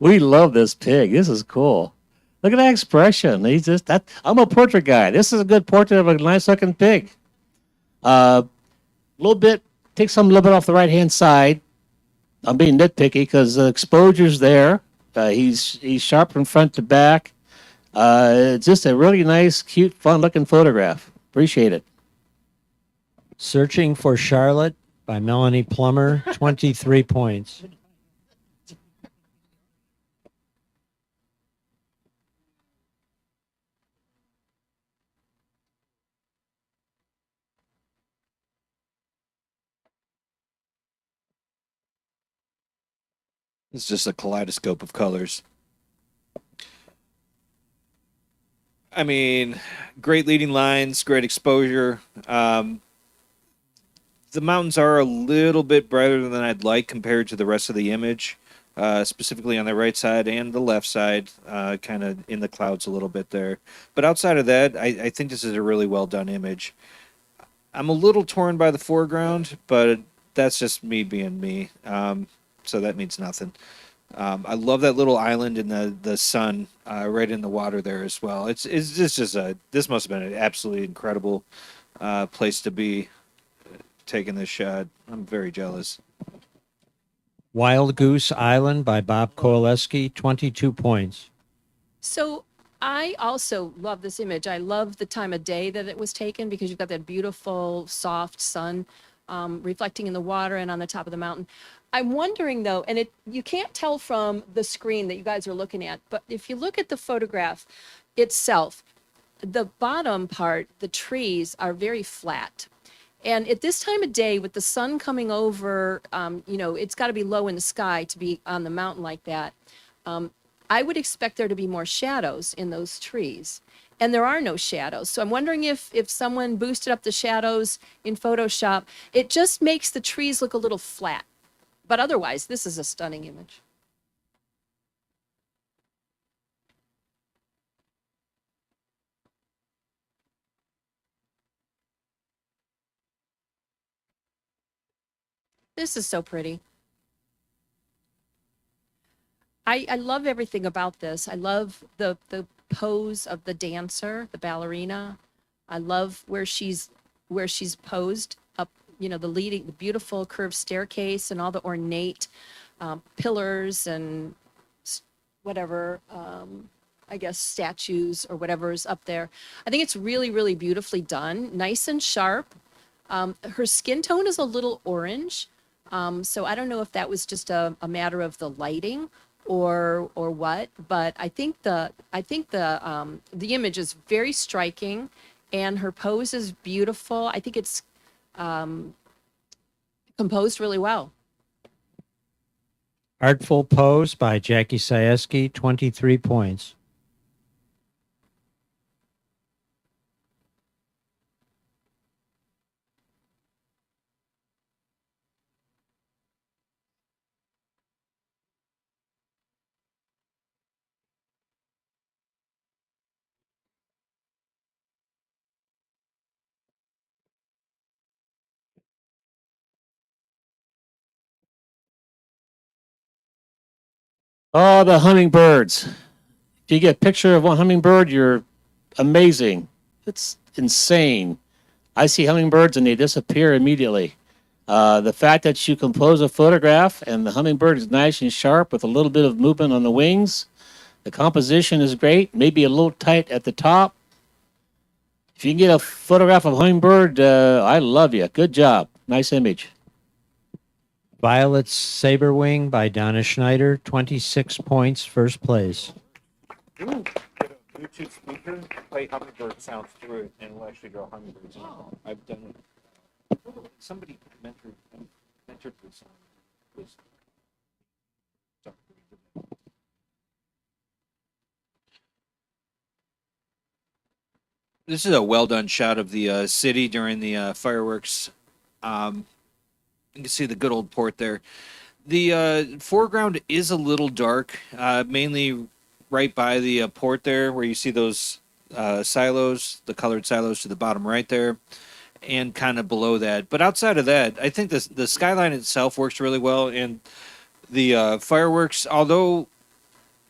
We love this pig. This is cool. Look at that expression. I'm a portrait guy. This is a good portrait of a nice looking pig. A little bit, take a little bit off the right hand side. I'm being nitpicky because the exposure's there. He's sharp from front to back. It's just a really nice, cute, fun looking photograph. Appreciate it. Searching for Charlotte by Melanie Plummer, 23 points. It's just a kaleidoscope of colors. I mean, great leading lines, great exposure. The mountains are a little bit brighter than I'd like compared to the rest of the image, specifically on the right side and the left side, kind of in the clouds a little bit there. But outside of that, I think this is a really well done image. I'm a little torn by the foreground, but that's just me being me. So that means nothing. I love that little island in the sun, right in the water there as well. It's just this must have been an absolutely incredible place to be taking this shot. I'm very jealous. Wild Goose Island by Bob Kowaleski, 22 points. So I also love this image. I love the time of day that it was taken because you've got that beautiful, soft sun reflecting in the water and on the top of the mountain. I'm wondering though, and you can't tell from the screen that you guys are looking at, but if you look at the photograph itself, the bottom part, the trees are very flat. And at this time of day, with the sun coming over, it's got to be low in the sky to be on the mountain like that. I would expect there to be more shadows in those trees. And there are no shadows. So I'm wondering if someone boosted up the shadows in Photoshop, it just makes the trees look a little flat. But otherwise, this is a stunning image. This is so pretty. I love everything about this. I love the pose of the dancer, the ballerina. I love where she's posed up, the beautiful curved staircase and all the ornate pillars and whatever, I guess statues or whatever is up there. I think it's really, really beautifully done, nice and sharp. Her skin tone is a little orange. So I don't know if that was just a matter of the lighting or what, but I think the image is very striking and her pose is beautiful. I think it's composed really well. Artful Pose by Jackie Sieski, 23 points. Oh, the hummingbirds. If you get a picture of one hummingbird, you're amazing. It's insane. I see hummingbirds and they disappear immediately. The fact that you compose a photograph and the hummingbird is nice and sharp with a little bit of movement on the wings, the composition is great, maybe a little tight at the top. If you can get a photograph of a hummingbird, I love you. Good job. Nice image. Violet's Saber Wing by Donna Schneider, 26 points, first place. Get a Bluetooth speaker, play hummingbird sounds through it, and it'll actually draw hummingbirds. I've done it. Somebody mentored this. This is a well done shot of the city during the fireworks. You can see the good old port there. The foreground is a little dark, mainly right by the port there, where you see those silos, the colored silos to the bottom right there, and kind of below that. But outside of that, I think the skyline itself works really well, and the fireworks, although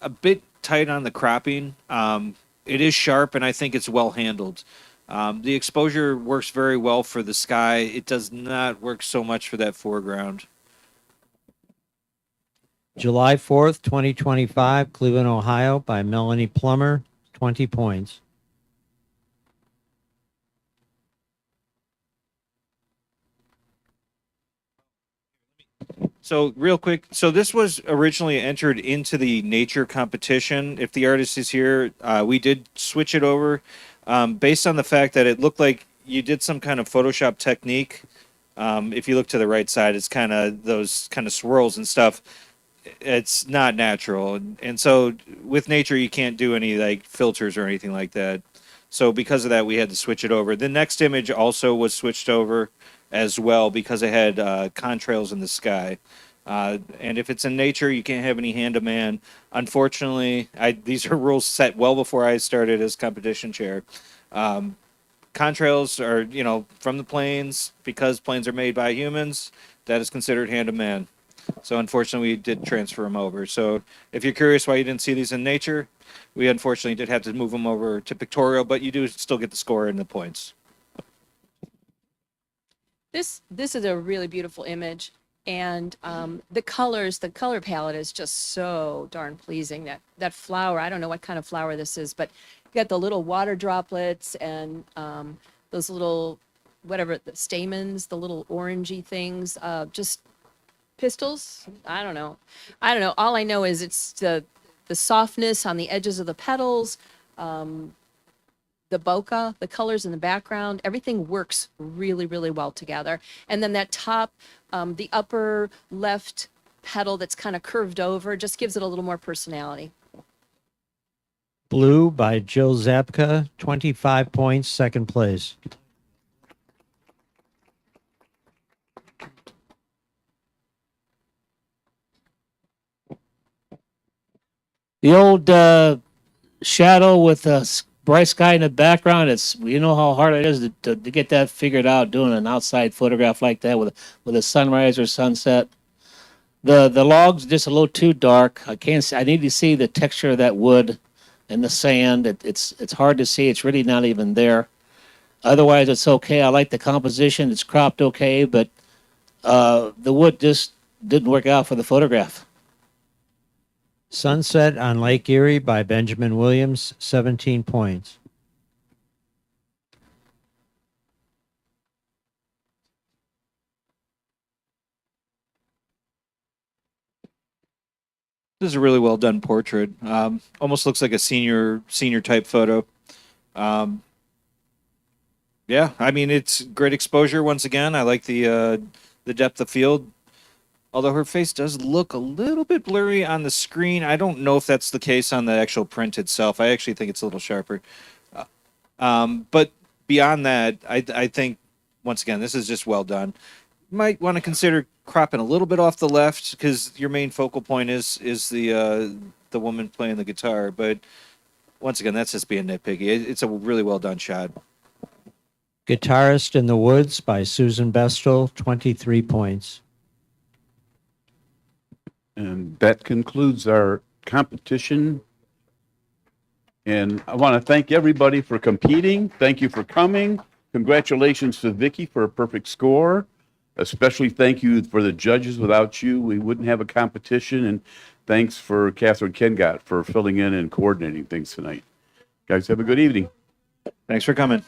a bit tight on the cropping, it is sharp, and I think it's well handled. The exposure works very well for the sky. It does not work so much for that foreground. July 4th, 2025, Cleveland, Ohio by Melanie Plummer, 20 points. So real quick, so this was originally entered into the nature competition. If the artist is here, we did switch it over based on the fact that it looked like you did some kind of Photoshop technique. If you look to the right side, it's kind of those kind of swirls and stuff. It's not natural. And so with nature, you can't do any like filters or anything like that. So because of that, we had to switch it over. The next image also was switched over as well because it had contrails in the sky. And if it's in nature, you can't have any hand-to-man. Unfortunately, these are rules set well before I started as competition chair. contrails are, from the planes, because planes are made by humans, that is considered hand of man. So unfortunately, we did transfer them over. So if you're curious why you didn't see these in nature, we unfortunately did have to move them over to pictorial, but you do still get the score and the points. This is a really beautiful image, and the color palette is just so darn pleasing. That flower, I don't know what kind of flower this is, but you got the little water droplets and those little the stamens, the little orangey things, just pistils. I don't know. All I know is it's the softness on the edges of the petals. The bokeh, the colors in the background, everything works really, really well together. And then that top, the upper left petal that's kind of curved over just gives it a little more personality. Blue by Jill Zabka, 25 points, second place. The old shadow with a bright sky in the background. It's how hard it is to get that figured out doing an outside photograph like that with a sunrise or sunset. The logs just a little too dark. I can't see, I need to see the texture of that wood and the sand. It's hard to see. It's really not even there. Otherwise, it's okay. I like the composition. It's cropped okay, but the wood just didn't work out for the photograph. Sunset on Lake Erie by Benjamin Williams, 17 points. This is a really well done portrait. Almost looks like a senior type photo. Yeah, I mean, it's great exposure once again. I like the depth of field. Although her face does look a little bit blurry on the screen. I don't know if that's the case on the actual print itself. I actually think it's a little sharper. But beyond that, I think, once again, this is just well done. You might want to consider cropping a little bit off the left because your main focal point is the woman playing the guitar. But once again, that's just being nitpicky. It's a really well done shot. Guitarist in the Woods by Susan Bestel, 23 points. And that concludes our competition. And I want to thank everybody for competing. Thank you for coming. Congratulations to Vicky for a perfect score. Especially thank you for the judges. Without you, we wouldn't have a competition. And thanks for Catherine Kengott for filling in and coordinating things tonight. Guys, have a good evening. Thanks for coming.